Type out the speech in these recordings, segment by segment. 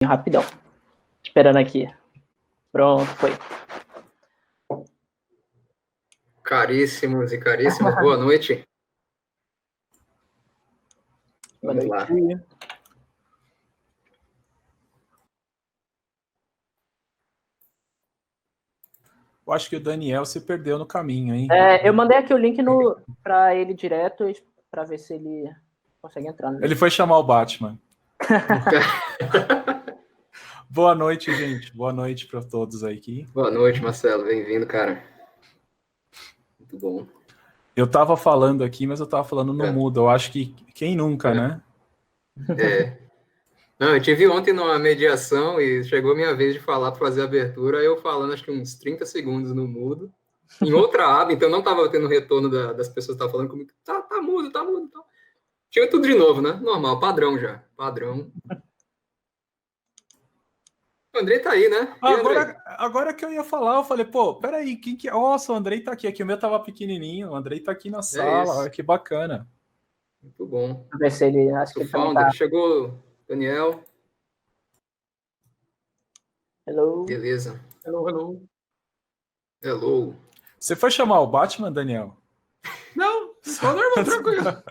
Rapidão. Esperando aqui. Pronto, foi. Caríssimos e caríssimas, boa noite. Vamos lá. Eu acho que o Daniel se perdeu no caminho, hein? Eu mandei aqui o link para ele direto para ver se ele consegue entrar. Ele foi chamar o Batman. Boa noite, gente. Boa noite para todos aqui. Boa noite, Marcelo. Bem-vindo, cara. Muito bom. Eu estava falando aqui, mas eu estava falando no mudo. Eu acho que quem nunca, né? Não, eu tive ontem numa mediação e chegou a minha vez de falar para fazer a abertura, eu falando acho que uns 30 segundos no mudo, em outra aba, então não estava tendo retorno das pessoas que estavam falando comigo, tá mudo. Então. Tinha tudo de novo, né? Normal, padrão já. Padrão. O Andrei tá aí, né? Agora que eu ia falar, eu falei, pô, peraí, quem que... Nossa, o Andrei tá aqui. Aqui o meu tava pequenininho, o Andrei tá aqui na sala, olha que bacana. Muito bom. Vamos ver se ele... Acho que ele founder. Tá... Chegou, Daniel. Hello. Beleza. Hello. Você foi chamar o Batman, Daniel? Não, só normal, tranquilo.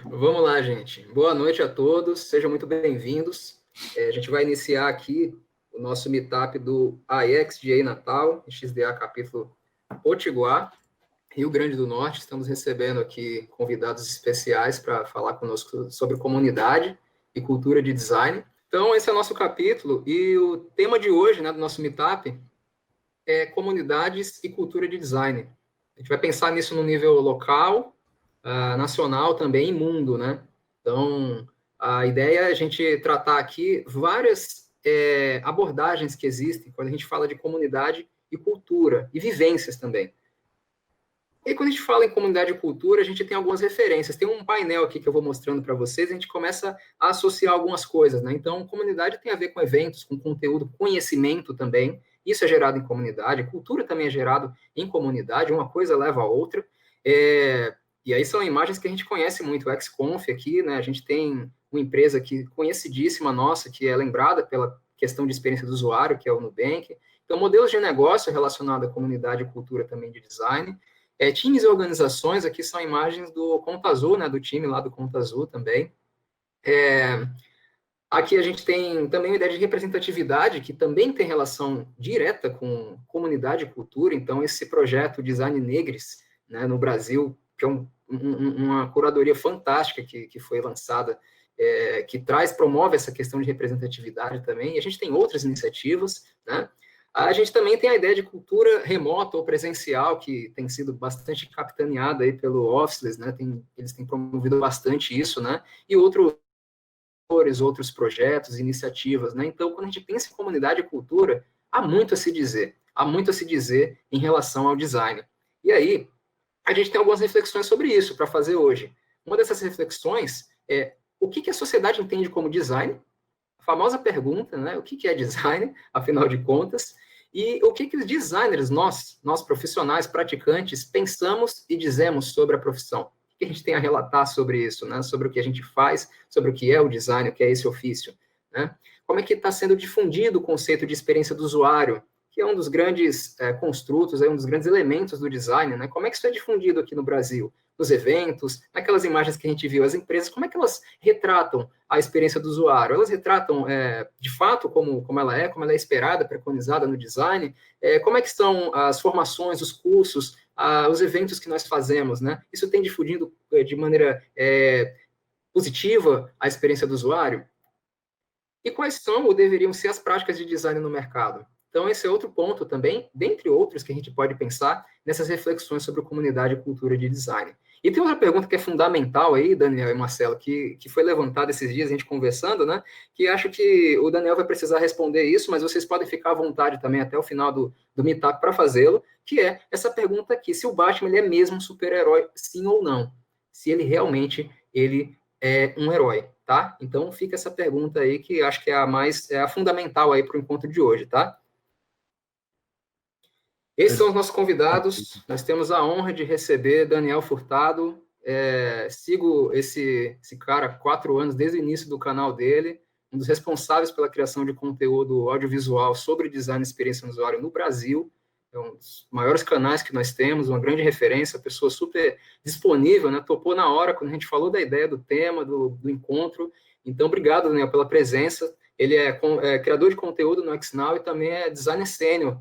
Vamos lá, gente. Boa noite a todos, sejam muito bem-vindos. A gente vai iniciar aqui o nosso meetup do AEXDA Natal, XDA capítulo Potiguar, Rio Grande do Norte. Estamos recebendo aqui convidados especiais para falar conosco sobre comunidade e cultura de design. Então, esse é o nosso capítulo e o tema de hoje, né, do nosso meetup é comunidades e cultura de design. A gente vai pensar nisso no nível local, nacional também e mundo, né? Então, a ideia é a gente tratar aqui várias abordagens que existem quando a gente fala de comunidade e cultura, e vivências também. E quando a gente fala em comunidade e cultura, a gente tem algumas referências. Tem um painel aqui que eu vou mostrando para vocês, a gente começa a associar algumas coisas, né? Então, comunidade tem a ver com eventos, com conteúdo, conhecimento também. Isso é gerado em comunidade. Cultura também é gerado em comunidade. Uma coisa leva a outra. E aí são imagens que a gente conhece muito. O XConf aqui, né? A gente tem uma empresa que conhecidíssima nossa, que é lembrada pela questão de experiência do usuário, que é o Nubank. Então, modelos de negócio relacionados à comunidade e cultura também de design. Times e organizações, aqui são imagens do Conta Azul, né, do time lá do Conta Azul também. Aqui a gente tem também uma ideia de representatividade, que também tem relação direta com comunidade e cultura. Então, esse projeto Design Negres, né, no Brasil, que é uma curadoria fantástica que foi lançada, que promove essa questão de representatividade também. E a gente tem outras iniciativas, né? A gente também tem a ideia de cultura remota ou presencial, que tem sido bastante capitaneada aí pelo Officeless, né? Eles têm promovido bastante isso, né? E outros projetos, iniciativas, né? Então, quando a gente pensa em comunidade e cultura, há muito a se dizer em relação ao design. E aí, a gente tem algumas reflexões sobre isso para fazer hoje. Uma dessas reflexões é o que a sociedade entende como design, a famosa pergunta, né? O que é design, afinal de contas, e o que os designers, nós profissionais, praticantes, pensamos e dizemos sobre a profissão. O que a gente tem a relatar sobre isso, né? Sobre o que a gente faz, sobre o que é o design, o que é esse ofício, né? Como é que está sendo difundido o conceito de experiência do usuário, que é um dos grandes construtos, um dos grandes elementos do design, né? Como é que isso é difundido aqui no Brasil? Nos eventos, naquelas imagens que a gente viu, as empresas, como é que elas retratam a experiência do usuário? Elas retratam, de fato, como ela é esperada, preconizada no design? Como é que estão as formações, os cursos, os eventos que nós fazemos, né? Isso tem difundido de maneira positiva a experiência do usuário? E quais são ou deveriam ser as práticas de design no mercado? Então, esse é outro ponto também, dentre outros, que a gente pode pensar nessas reflexões sobre comunidade e cultura de design. E tem outra pergunta que é fundamental aí, Daniel e Marcelo, que foi levantada esses dias, a gente conversando, né? Que acho que o Daniel vai precisar responder isso, mas vocês podem ficar à vontade também até o final do Meetup para fazê-lo, que é essa pergunta aqui, se o Batman ele é mesmo um super-herói, sim ou não? Se ele realmente é um herói, tá? Então, fica essa pergunta aí, que acho que é a fundamental aí para o encontro de hoje, tá? Esses são os nossos convidados. Nós temos a honra de receber Daniel Furtado, Sigo esse cara há 4 anos, desde o início do canal dele, um dos responsáveis pela criação de conteúdo audiovisual sobre design e experiência no usuário no Brasil. É um dos maiores canais que nós temos, uma grande referência, pessoa super disponível, né? Topou na hora quando a gente falou da ideia, do tema, do encontro. Então, obrigado, Daniel, pela presença. Ele é criador de conteúdo no XNow e também é designer sênior.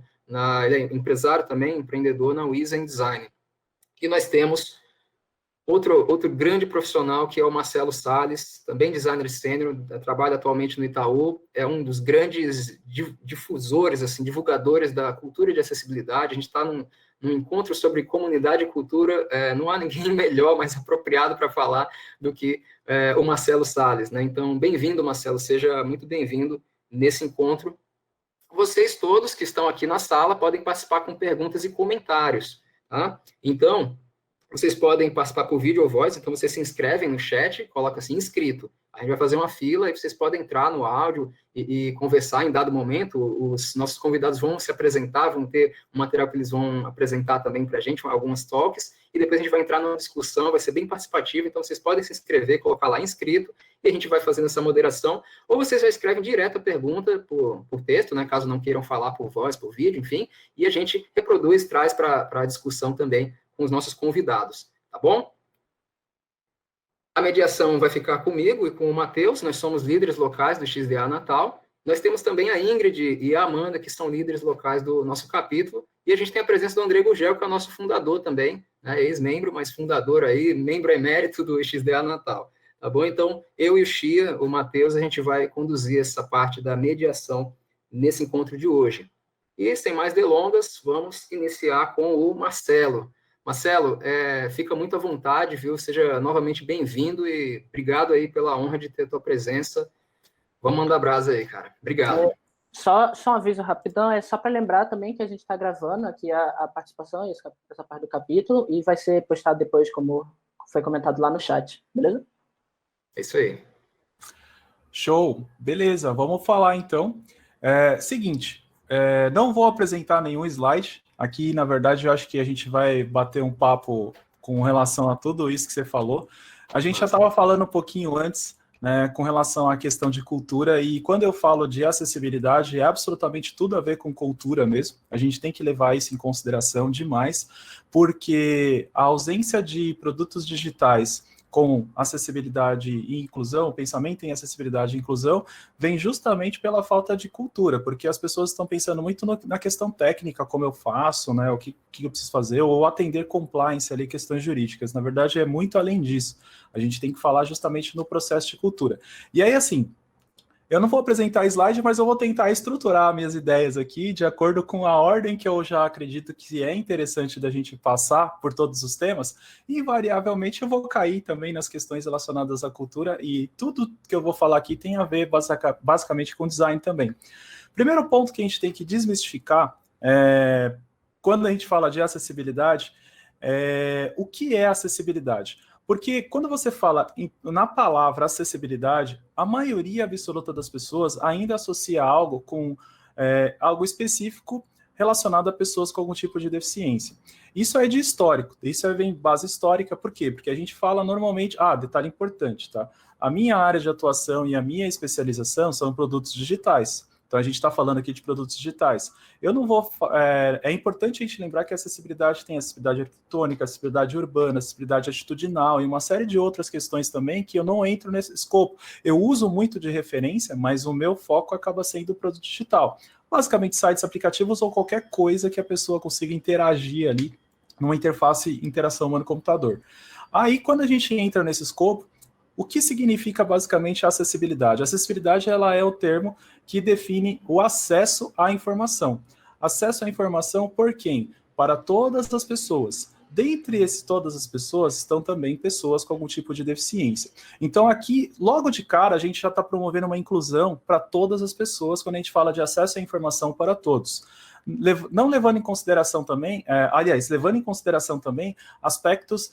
Ele é empresário também, empreendedor na Wizen Design. E nós temos outro grande profissional, que é o Marcelo Salles, também designer sênior, trabalha atualmente no Itaú, é um dos grandes difusores, assim, divulgadores da cultura de acessibilidade. A gente está num encontro sobre comunidade e cultura, não há ninguém melhor, mais apropriado para falar do que o Marcelo Salles, né? Então, bem-vindo, Marcelo, seja muito bem-vindo nesse encontro. Vocês todos que estão aqui na sala podem participar com perguntas e comentários, tá? Então, vocês podem participar por vídeo ou voz, então vocês se inscrevem no chat, coloca assim, inscrito. A gente vai fazer uma fila e vocês podem entrar no áudio e conversar em dado momento. Os nossos convidados vão se apresentar, vão ter um material que eles vão apresentar também para a gente, algumas talks, e depois a gente vai entrar numa discussão, vai ser bem participativo, então vocês podem se inscrever, colocar lá inscrito, e a gente vai fazendo essa moderação, ou vocês já escrevem direto a pergunta por texto, né, caso não queiram falar por voz, por vídeo, enfim, e a gente reproduz, traz para a discussão também com os nossos convidados, tá bom? A mediação vai ficar comigo e com o Matheus, nós somos líderes locais do XDA Natal. Nós temos também a Ingrid e a Amanda, que são líderes locais do nosso capítulo, e a gente tem a presença do André Gugel, que é o nosso fundador também, né, ex-membro, mas fundador aí, membro emérito do XDA Natal, tá bom? Então, eu e o Chia, o Matheus, a gente vai conduzir essa parte da mediação nesse encontro de hoje. E, sem mais delongas, vamos iniciar com o Marcelo. Marcelo, fica muito à vontade, viu? Seja novamente bem-vindo e obrigado aí pela honra de ter a tua presença. Vamos mandar brasa aí, cara. Obrigado. Só um aviso rapidão, só para lembrar também que a gente está gravando aqui a participação, essa parte do capítulo, e vai ser postado depois, como foi comentado lá no chat, beleza? É isso aí. Show, beleza, vamos falar então. Seguinte, não vou apresentar nenhum slide. Aqui, na verdade, eu acho que a gente vai bater um papo com relação a tudo isso que você falou. A gente já estava falando um pouquinho antes, né, com relação à questão de cultura, e quando eu falo de acessibilidade, é absolutamente tudo a ver com cultura mesmo. A gente tem que levar isso em consideração demais, porque a ausência de produtos digitais com acessibilidade e inclusão, pensamento em acessibilidade e inclusão, vem justamente pela falta de cultura, porque as pessoas estão pensando muito na questão técnica, como eu faço, né, o que eu preciso fazer, ou atender compliance ali, questões jurídicas. Na verdade, é muito além disso. A gente tem que falar justamente no processo de cultura. E aí, assim, eu não vou apresentar slide, mas eu vou tentar estruturar minhas ideias aqui de acordo com a ordem que eu já acredito que é interessante da gente passar por todos os temas, e invariavelmente eu vou cair também nas questões relacionadas à cultura, e tudo que eu vou falar aqui tem a ver basicamente com design também. Primeiro ponto que a gente tem que desmistificar, quando a gente fala de acessibilidade, o que é acessibilidade? Porque quando você fala na palavra acessibilidade, a maioria absoluta das pessoas ainda associa algo com algo específico relacionado a pessoas com algum tipo de deficiência. Isso é de histórico, isso vem base histórica, por quê? Porque a gente fala normalmente, detalhe importante, tá? A minha área de atuação e a minha especialização são produtos digitais. Então, a gente está falando aqui de produtos digitais. Eu não vou... É importante a gente lembrar que a acessibilidade tem acessibilidade arquitetônica, acessibilidade urbana, acessibilidade atitudinal e uma série de outras questões também que eu não entro nesse escopo. Eu uso muito de referência, mas o meu foco acaba sendo o produto digital. Basicamente, sites, aplicativos ou qualquer coisa que a pessoa consiga interagir ali numa interface interação humano-computador. Aí, quando a gente entra nesse escopo, o que significa basicamente a acessibilidade? A acessibilidade ela é o termo que define o acesso à informação. Acesso à informação por quem? Para todas as pessoas. Dentre todas as pessoas estão também pessoas com algum tipo de deficiência. Então aqui, logo de cara, a gente já está promovendo uma inclusão para todas as pessoas quando a gente fala de acesso à informação para todos. Não levando em consideração também, levando em consideração também aspectos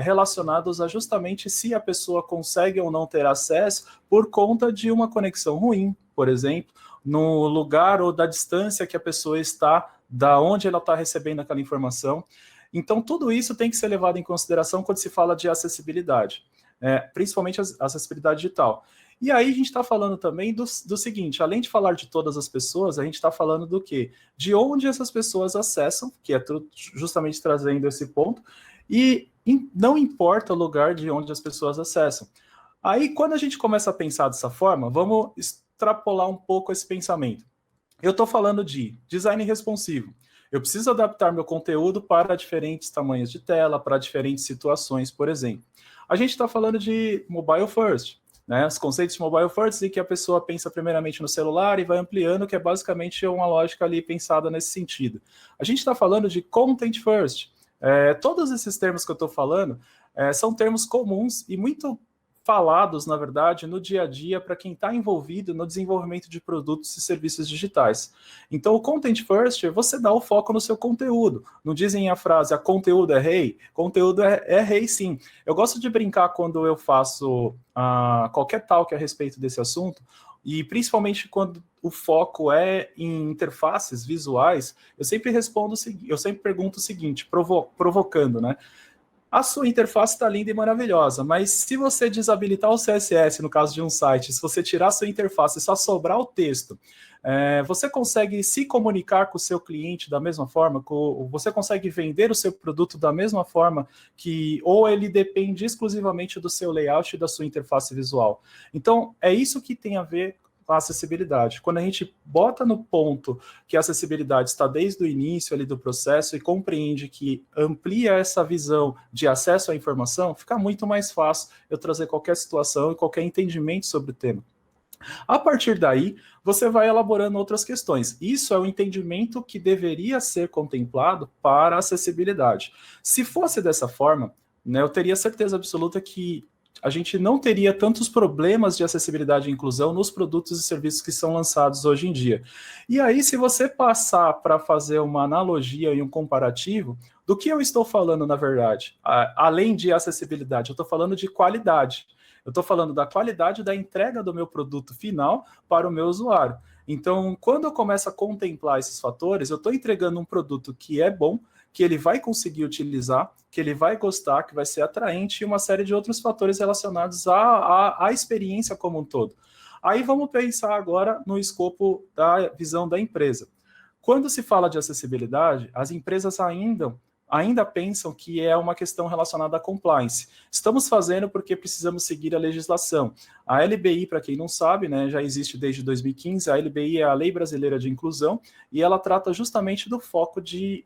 relacionados a justamente se a pessoa consegue ou não ter acesso por conta de uma conexão ruim, por exemplo, no lugar ou da distância que a pessoa está, da onde ela está recebendo aquela informação. Então, tudo isso tem que ser levado em consideração quando se fala de acessibilidade, principalmente a acessibilidade digital. E aí a gente está falando também do seguinte, além de falar de todas as pessoas, a gente está falando do quê? De onde essas pessoas acessam, que é justamente trazendo esse ponto, e não importa o lugar de onde as pessoas acessam. Aí, quando a gente começa a pensar dessa forma, vamos extrapolar um pouco esse pensamento. Eu estou falando de design responsivo. Eu preciso adaptar meu conteúdo para diferentes tamanhos de tela, para diferentes situações, por exemplo. A gente está falando de mobile first, né? Os conceitos de mobile first em que a pessoa pensa primeiramente no celular e vai ampliando, que é basicamente uma lógica ali pensada nesse sentido. A gente está falando de content first. Todos esses termos que eu estou falando são termos comuns e muito falados, na verdade, no dia a dia para quem está envolvido no desenvolvimento de produtos e serviços digitais. Então, o Content First é você dar o foco no seu conteúdo. Não dizem a frase, a conteúdo é rei? Conteúdo é rei, sim. Eu gosto de brincar quando eu faço qualquer talk a respeito desse assunto, e principalmente quando o foco é em interfaces visuais, eu sempre pergunto o seguinte, provocando, né? A sua interface está linda e maravilhosa, mas se você desabilitar o CSS, no caso de um site, se você tirar a sua interface e só sobrar o texto, você consegue se comunicar com o seu cliente da mesma forma? Você consegue vender o seu produto da mesma forma ou ele depende exclusivamente do seu layout e da sua interface visual? Então, é isso que tem a ver a acessibilidade. Quando a gente bota no ponto que a acessibilidade está desde o início ali do processo e compreende que amplia essa visão de acesso à informação, fica muito mais fácil eu trazer qualquer situação e qualquer entendimento sobre o tema. A partir daí, você vai elaborando outras questões. Isso é o entendimento que deveria ser contemplado para a acessibilidade. Se fosse dessa forma, né, eu teria certeza absoluta que a gente não teria tantos problemas de acessibilidade e inclusão nos produtos e serviços que são lançados hoje em dia. E aí, se você passar para fazer uma analogia e um comparativo, do que eu estou falando, na verdade? Além de acessibilidade, eu estou falando de qualidade. Eu estou falando da qualidade da entrega do meu produto final para o meu usuário. Então, quando eu começo a contemplar esses fatores, eu estou entregando um produto que é bom, que ele vai conseguir utilizar, que ele vai gostar, que vai ser atraente e uma série de outros fatores relacionados à experiência como um todo. Aí vamos pensar agora no escopo da visão da empresa. Quando se fala de acessibilidade, as empresas ainda pensam que é uma questão relacionada à compliance. Estamos fazendo porque precisamos seguir a legislação. A LBI, para quem não sabe, né, já existe desde 2015, a LBI é a Lei Brasileira de Inclusão, e ela trata justamente do foco de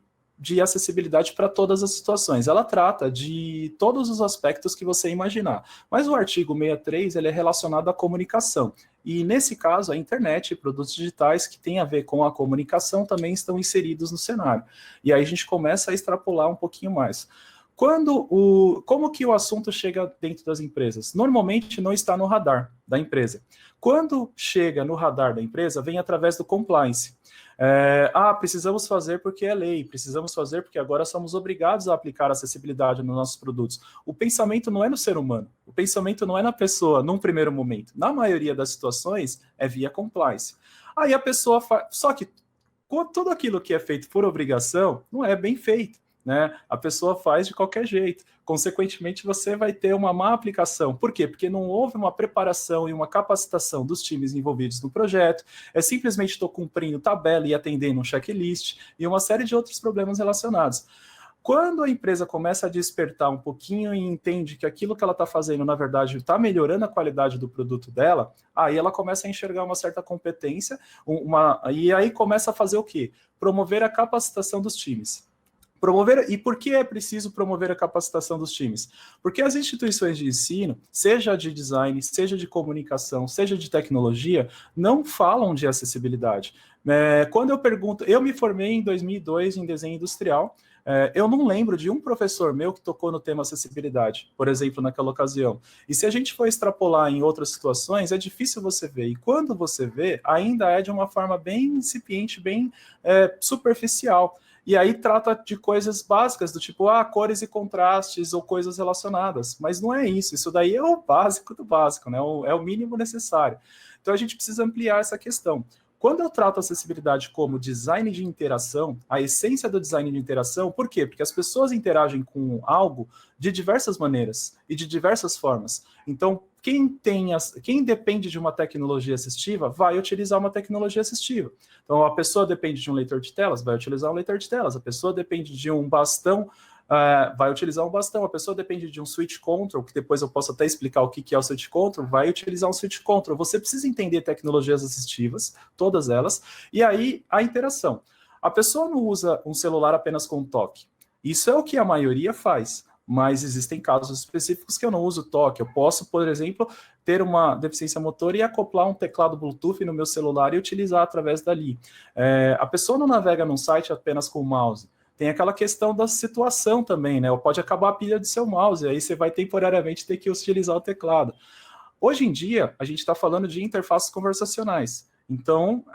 acessibilidade para todas as situações. Ela trata de todos os aspectos que você imaginar. Mas o artigo 63 ele é relacionado à comunicação. E, nesse caso, a internet e produtos digitais que têm a ver com a comunicação também estão inseridos no cenário. E aí a gente começa a extrapolar um pouquinho mais. Como que o assunto chega dentro das empresas? Normalmente não está no radar da empresa. Quando chega no radar da empresa, vem através do compliance. Precisamos fazer porque é lei, precisamos fazer porque agora somos obrigados a aplicar acessibilidade nos nossos produtos. O pensamento não é no ser humano, o pensamento não é na pessoa, num primeiro momento. Na maioria das situações, é via compliance. Aí a pessoa faz... Só que tudo aquilo que é feito por obrigação não é bem feito, né? A pessoa faz de qualquer jeito. Consequentemente, você vai ter uma má aplicação. Por quê? Porque não houve uma preparação e uma capacitação dos times envolvidos no projeto. Simplesmente estou cumprindo tabela e atendendo um checklist e uma série de outros problemas relacionados. Quando a empresa começa a despertar um pouquinho e entende que aquilo que ela está fazendo, na verdade, está melhorando a qualidade do produto dela, aí ela começa a enxergar uma certa competência, e aí começa a fazer o quê? Promover a capacitação dos times. E por que é preciso promover a capacitação dos times? Porque as instituições de ensino, seja de design, seja de comunicação, seja de tecnologia, não falam de acessibilidade. Quando eu pergunto, eu me formei em 2002 em desenho industrial, eu não lembro de um professor meu que tocou no tema acessibilidade, por exemplo, naquela ocasião. E se a gente for extrapolar em outras situações, é difícil você ver. E quando você vê, ainda é de uma forma bem incipiente, bem superficial. E aí trata de coisas básicas, do tipo, cores e contrastes ou coisas relacionadas. Mas não é isso. Isso daí é o básico do básico, né? É o mínimo necessário. Então a gente precisa ampliar essa questão. Quando eu trato acessibilidade como design de interação, a essência do design de interação, por quê? Porque as pessoas interagem com algo de diversas maneiras e de diversas formas. Então, quem depende de uma tecnologia assistiva vai utilizar uma tecnologia assistiva. Então, a pessoa depende de um leitor de telas, vai utilizar um leitor de telas. A pessoa depende de um bastão, vai utilizar um bastão. A pessoa depende de um switch control, que depois eu posso até explicar o que é o switch control, vai utilizar um switch control. Você precisa entender tecnologias assistivas, todas elas, e aí a interação. A pessoa não usa um celular apenas com toque. Isso é o que a maioria faz, mas existem casos específicos que eu não uso toque. Eu posso, por exemplo, ter uma deficiência motora e acoplar um teclado Bluetooth no meu celular e utilizar através dali. A pessoa não navega num site apenas com o mouse. Tem aquela questão da situação também, né? Ou pode acabar a pilha do seu mouse, aí você vai temporariamente ter que utilizar o teclado. Hoje em dia, a gente está falando de interfaces conversacionais. Então,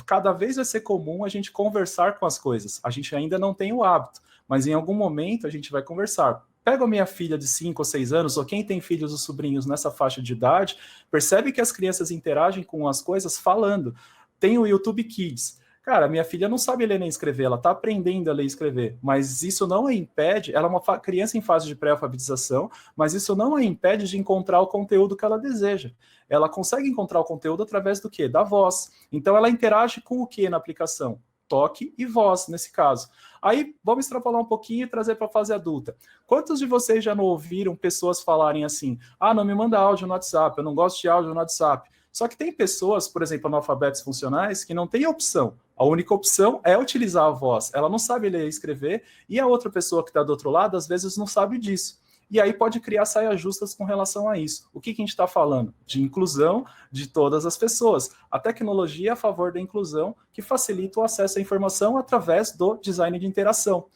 cada vez vai ser comum a gente conversar com as coisas. A gente ainda não tem o hábito, mas em algum momento a gente vai conversar. Pega a minha filha de 5 ou 6 anos, ou quem tem filhos ou sobrinhos nessa faixa de idade, percebe que as crianças interagem com as coisas falando. Tem o YouTube Kids. Cara, minha filha não sabe ler nem escrever, ela está aprendendo a ler e escrever, mas isso não a impede, ela é uma criança em fase de pré-alfabetização, mas isso não a impede de encontrar o conteúdo que ela deseja. Ela consegue encontrar o conteúdo através do quê? Da voz. Então ela interage com o quê na aplicação? Toque e voz, nesse caso. Aí, vamos extrapolar um pouquinho e trazer para a fase adulta. Quantos de vocês já não ouviram pessoas falarem assim, não me manda áudio no WhatsApp, eu não gosto de áudio no WhatsApp. Só que tem pessoas, por exemplo, analfabetos funcionais, que não têm opção. A única opção é utilizar a voz. Ela não sabe ler e escrever, e a outra pessoa que está do outro lado, às vezes, não sabe disso. E aí pode criar saias justas com relação a isso. O que a gente está falando? De inclusão de todas as pessoas. A tecnologia é a favor da inclusão, que facilita o acesso à informação através do design de interação.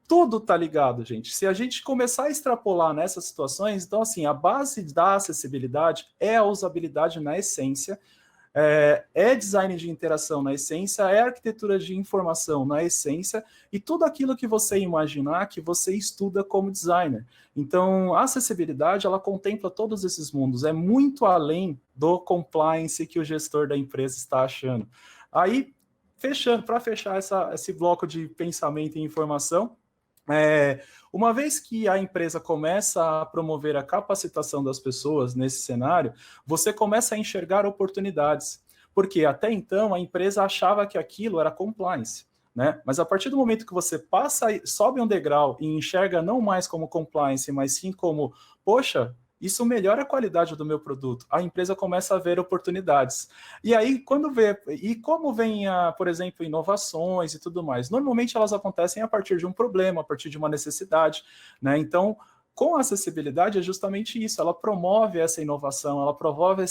Tudo está ligado, gente. Se a gente começar a extrapolar nessas situações, então, assim, a base da acessibilidade é a usabilidade na essência, é design de interação na essência, é arquitetura de informação na essência, e tudo aquilo que você imaginar que você estuda como designer. Então, a acessibilidade, ela contempla todos esses mundos, é muito além do compliance que o gestor da empresa está achando. Aí, para fechar esse bloco de pensamento e informação, uma vez que a empresa começa a promover a capacitação das pessoas nesse cenário, você começa a enxergar oportunidades, porque até então a empresa achava que aquilo era compliance, né? Mas a partir do momento que você sobe um degrau e enxerga não mais como compliance, mas sim como, poxa, isso melhora a qualidade do meu produto. A empresa começa a ver oportunidades. E aí, como vem, por exemplo, inovações e tudo mais? Normalmente elas acontecem a partir de um problema, a partir de uma necessidade, né? Então, com a acessibilidade é justamente isso. Ela promove essa inovação, ela promove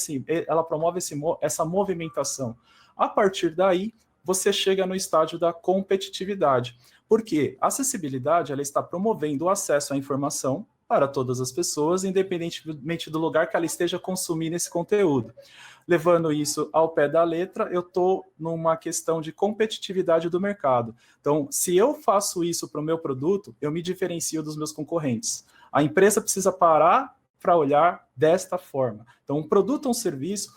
essa movimentação. A partir daí, você chega no estágio da competitividade. Porque a acessibilidade, ela está promovendo o acesso à informação para todas as pessoas, independentemente do lugar que ela esteja consumindo esse conteúdo. Levando isso ao pé da letra, eu estou numa questão de competitividade do mercado. Então, se eu faço isso para o meu produto, eu me diferencio dos meus concorrentes. A empresa precisa parar para olhar desta forma. Então, um produto ou um serviço,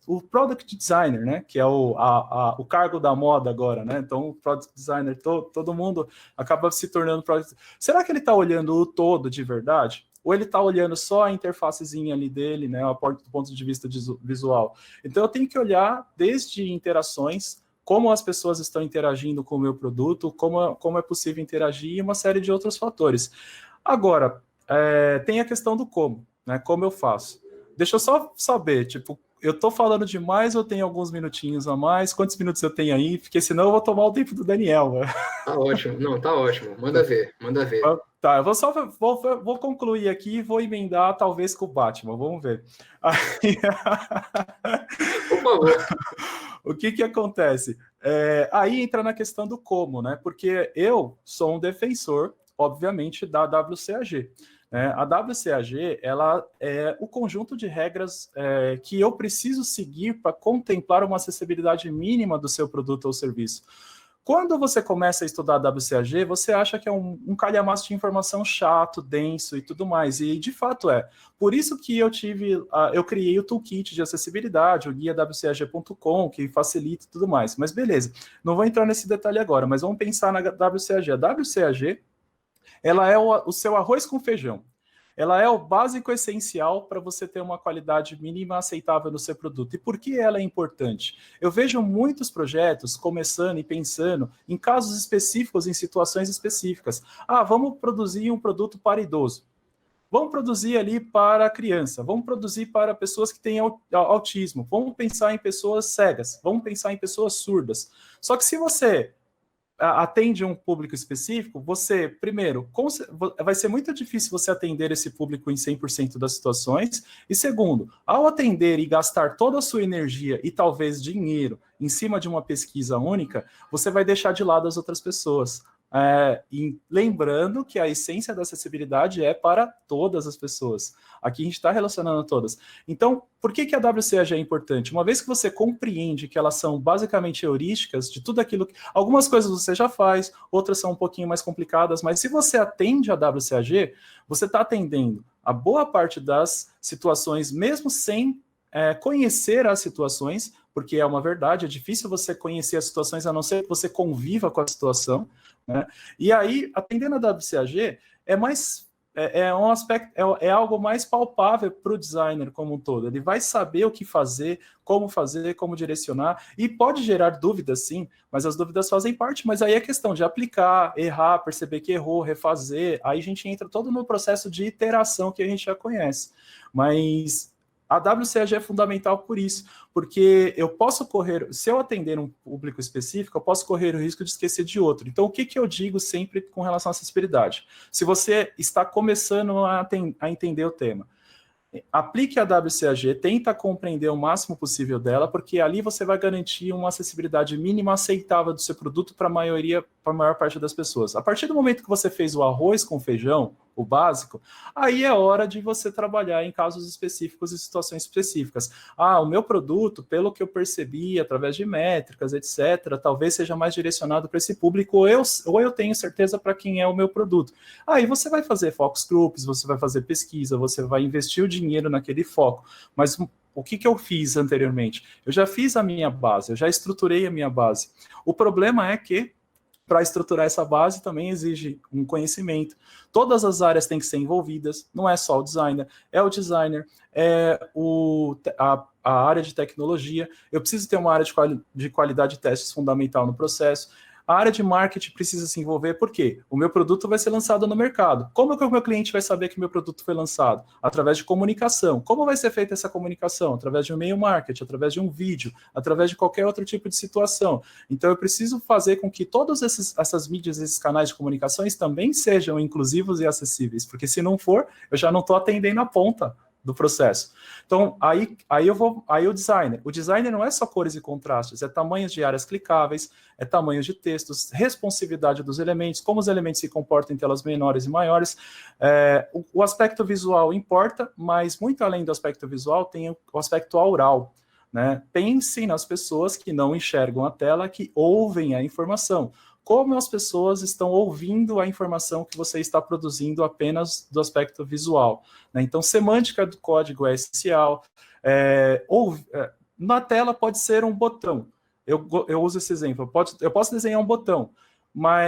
o Product Designer, né, que é o cargo da moda agora, né? Então, o Product Designer, todo mundo acaba se tornando Product. Será que ele está olhando o todo de verdade? Ou ele está olhando só a interfacezinha ali dele, né, do ponto de vista visual? Então, eu tenho que olhar desde interações, como as pessoas estão interagindo com o meu produto, como é possível interagir e uma série de outros fatores. Agora, tem a questão do como, né? Como eu faço. Deixa eu só saber, tipo, eu tô falando demais ou tenho alguns minutinhos a mais? Quantos minutos eu tenho aí? Porque senão eu vou tomar o tempo do Daniel, né? Tá ótimo. Não, tá ótimo. Manda ver, manda ver. Tá, eu vou concluir aqui e vou emendar talvez com o Batman, vamos ver. Aí, por favor. O que acontece? Aí entra na questão do como, né? Porque eu sou um defensor, obviamente, da WCAG. A WCAG, ela é o conjunto de regras que eu preciso seguir para contemplar uma acessibilidade mínima do seu produto ou serviço. Quando você começa a estudar WCAG, você acha que é um calhamaço de informação chato, denso e tudo mais, e de fato é. Por isso que eu criei o toolkit de acessibilidade, o guia WCAG.com, que facilita e tudo mais. Mas beleza, não vou entrar nesse detalhe agora, mas vamos pensar na WCAG. A WCAG, ela é o seu arroz com feijão. Ela é o básico essencial para você ter uma qualidade mínima aceitável no seu produto. E por que ela é importante? Eu vejo muitos projetos começando e pensando em casos específicos, em situações específicas. Vamos produzir um produto para idoso. Vamos produzir ali para criança. Vamos produzir para pessoas que têm autismo. Vamos pensar em pessoas cegas. Vamos pensar em pessoas surdas. Só que se você atende um público específico, você, primeiro, vai ser muito difícil você atender esse público em 100% das situações, e segundo, ao atender e gastar toda a sua energia e talvez dinheiro em cima de uma pesquisa única, você vai deixar de lado as outras pessoas. E lembrando que a essência da acessibilidade é para todas as pessoas. Aqui a gente está relacionando todas. Então, por que a WCAG é importante? Uma vez que você compreende que elas são basicamente heurísticas de tudo aquilo que... Algumas coisas você já faz, outras são um pouquinho mais complicadas, mas se você atende a WCAG, você está atendendo a boa parte das situações, mesmo sem conhecer as situações, porque é uma verdade, é difícil você conhecer as situações, a não ser que você conviva com a situação, né? E aí, atendendo a WCAG, um aspecto, é algo mais palpável para o designer como um todo. Ele vai saber o que fazer, como direcionar, e pode gerar dúvidas, sim, mas as dúvidas fazem parte, mas aí é questão de aplicar, errar, perceber que errou, refazer, aí a gente entra todo no processo de iteração que a gente já conhece. Mas a WCAG é fundamental por isso, porque eu posso correr, se eu atender um público específico, eu posso correr o risco de esquecer de outro. Então, o que eu digo sempre com relação à acessibilidade? Se você está começando a entender o tema, aplique a WCAG, tenta compreender o máximo possível dela, porque ali você vai garantir uma acessibilidade mínima aceitável do seu produto para a maior parte das pessoas. A partir do momento que você fez o arroz com feijão, o básico, aí é hora de você trabalhar em casos específicos e situações específicas. O meu produto, pelo que eu percebi, através de métricas, etc., talvez seja mais direcionado para esse público, ou eu tenho certeza para quem é o meu produto. Aí você vai fazer focus groups, você vai fazer pesquisa, você vai investir o dinheiro naquele foco. Mas o que eu fiz anteriormente? Eu já fiz a minha base, eu já estruturei a minha base. O problema é que para estruturar essa base também exige um conhecimento. Todas as áreas têm que ser envolvidas, não é só o designer, é a área de tecnologia, eu preciso ter uma área de qualidade de testes fundamental no processo. A área de marketing precisa se envolver, por quê? O meu produto vai ser lançado no mercado. Como que o meu cliente vai saber que o meu produto foi lançado? Através de comunicação. Como vai ser feita essa comunicação? Através de um e-mail marketing, através de um vídeo, através de qualquer outro tipo de situação. Então, eu preciso fazer com que todas essas mídias, esses canais de comunicações também sejam inclusivos e acessíveis, porque se não for, eu já não estou atendendo a ponta do processo. Então, aí o designer não é só cores e contrastes, é tamanhos de áreas clicáveis, é tamanhos de textos, responsividade dos elementos, como os elementos se comportam em telas menores e maiores. O aspecto visual importa, mas muito além do aspecto visual, tem o aspecto aural, né? Pense nas pessoas que não enxergam a tela, que ouvem a informação. Como as pessoas estão ouvindo a informação que você está produzindo apenas do aspecto visual, né? Então, semântica do código é essencial. Na tela pode ser um botão. Eu uso esse exemplo. Eu posso desenhar um botão,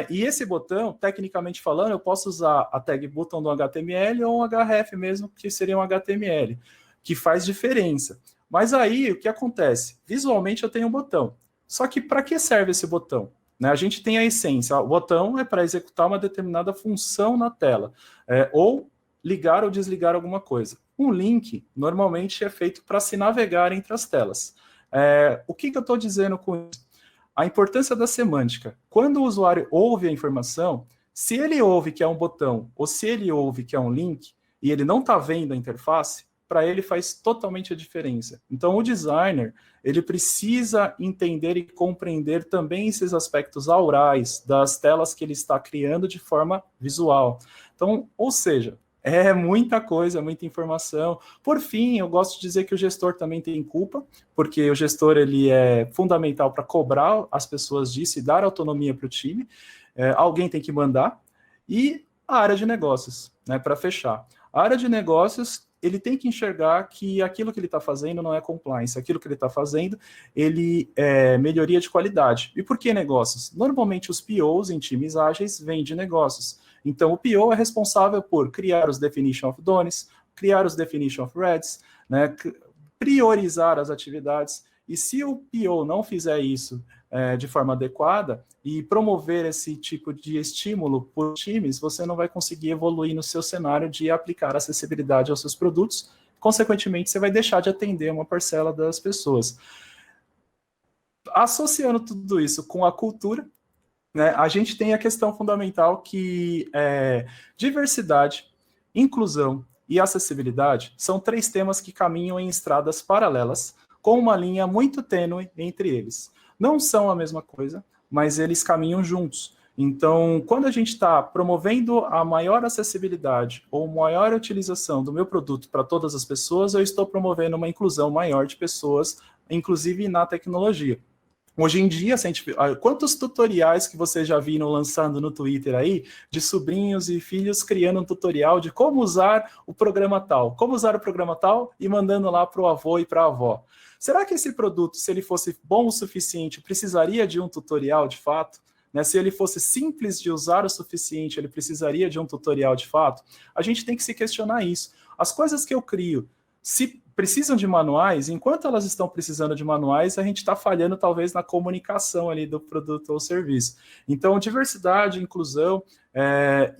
e esse botão, tecnicamente falando, eu posso usar a tag button do HTML ou um href mesmo, que seria um HTML, que faz diferença. Mas aí, o que acontece? Visualmente eu tenho um botão. Só que para que serve esse botão? A gente tem a essência, o botão é para executar uma determinada função na tela, ou ligar ou desligar alguma coisa. Um link, normalmente, é feito para se navegar entre as telas. O que eu estou dizendo com isso? A importância da semântica. Quando o usuário ouve a informação, se ele ouve que é um botão, ou se ele ouve que é um link, e ele não está vendo a interface, para ele faz totalmente a diferença. Então, o designer, ele precisa entender e compreender também esses aspectos aurais das telas que ele está criando de forma visual. Então, ou seja, É muita coisa, muita informação. Por fim, eu gosto de dizer que o gestor também tem culpa, porque o gestor ele é fundamental para cobrar as pessoas disso e dar autonomia para o time. Alguém tem que mandar. E a área de negócios, né, para fechar. A área de negócios, ele tem que enxergar que aquilo que ele está fazendo não é compliance, aquilo que ele está fazendo, ele é melhoria de qualidade. E por que negócios? Normalmente os POs em times ágeis vêm de negócios. Então o PO é responsável por criar os definition of dones, criar os definition of reds, né, priorizar as atividades. E se o PO não fizer isso de forma adequada e promover esse tipo de estímulo por times, você não vai conseguir evoluir no seu cenário de aplicar acessibilidade aos seus produtos. Consequentemente, você vai deixar de atender uma parcela das pessoas. Associando tudo isso com a cultura, né, a gente tem a questão fundamental que diversidade, inclusão e acessibilidade são 3 temas que caminham em estradas paralelas, com uma linha muito tênue entre eles. Não são a mesma coisa, mas eles caminham juntos. Então, quando a gente está promovendo a maior acessibilidade ou maior utilização do meu produto para todas as pessoas, eu estou promovendo uma inclusão maior de pessoas, inclusive na tecnologia. Hoje em dia, quantos tutoriais que vocês já viram lançando no Twitter aí, de sobrinhos e filhos criando um tutorial de como usar o programa tal, e mandando lá para o avô e para a avó. Será que esse produto, se ele fosse bom o suficiente, precisaria de um tutorial de fato? Né? Se ele fosse simples de usar o suficiente, ele precisaria de um tutorial de fato? A gente tem que se questionar isso. As coisas que eu crio, se precisam de manuais, enquanto elas estão precisando de manuais, a gente está falhando talvez na comunicação ali do produto ou serviço. Então, diversidade, inclusão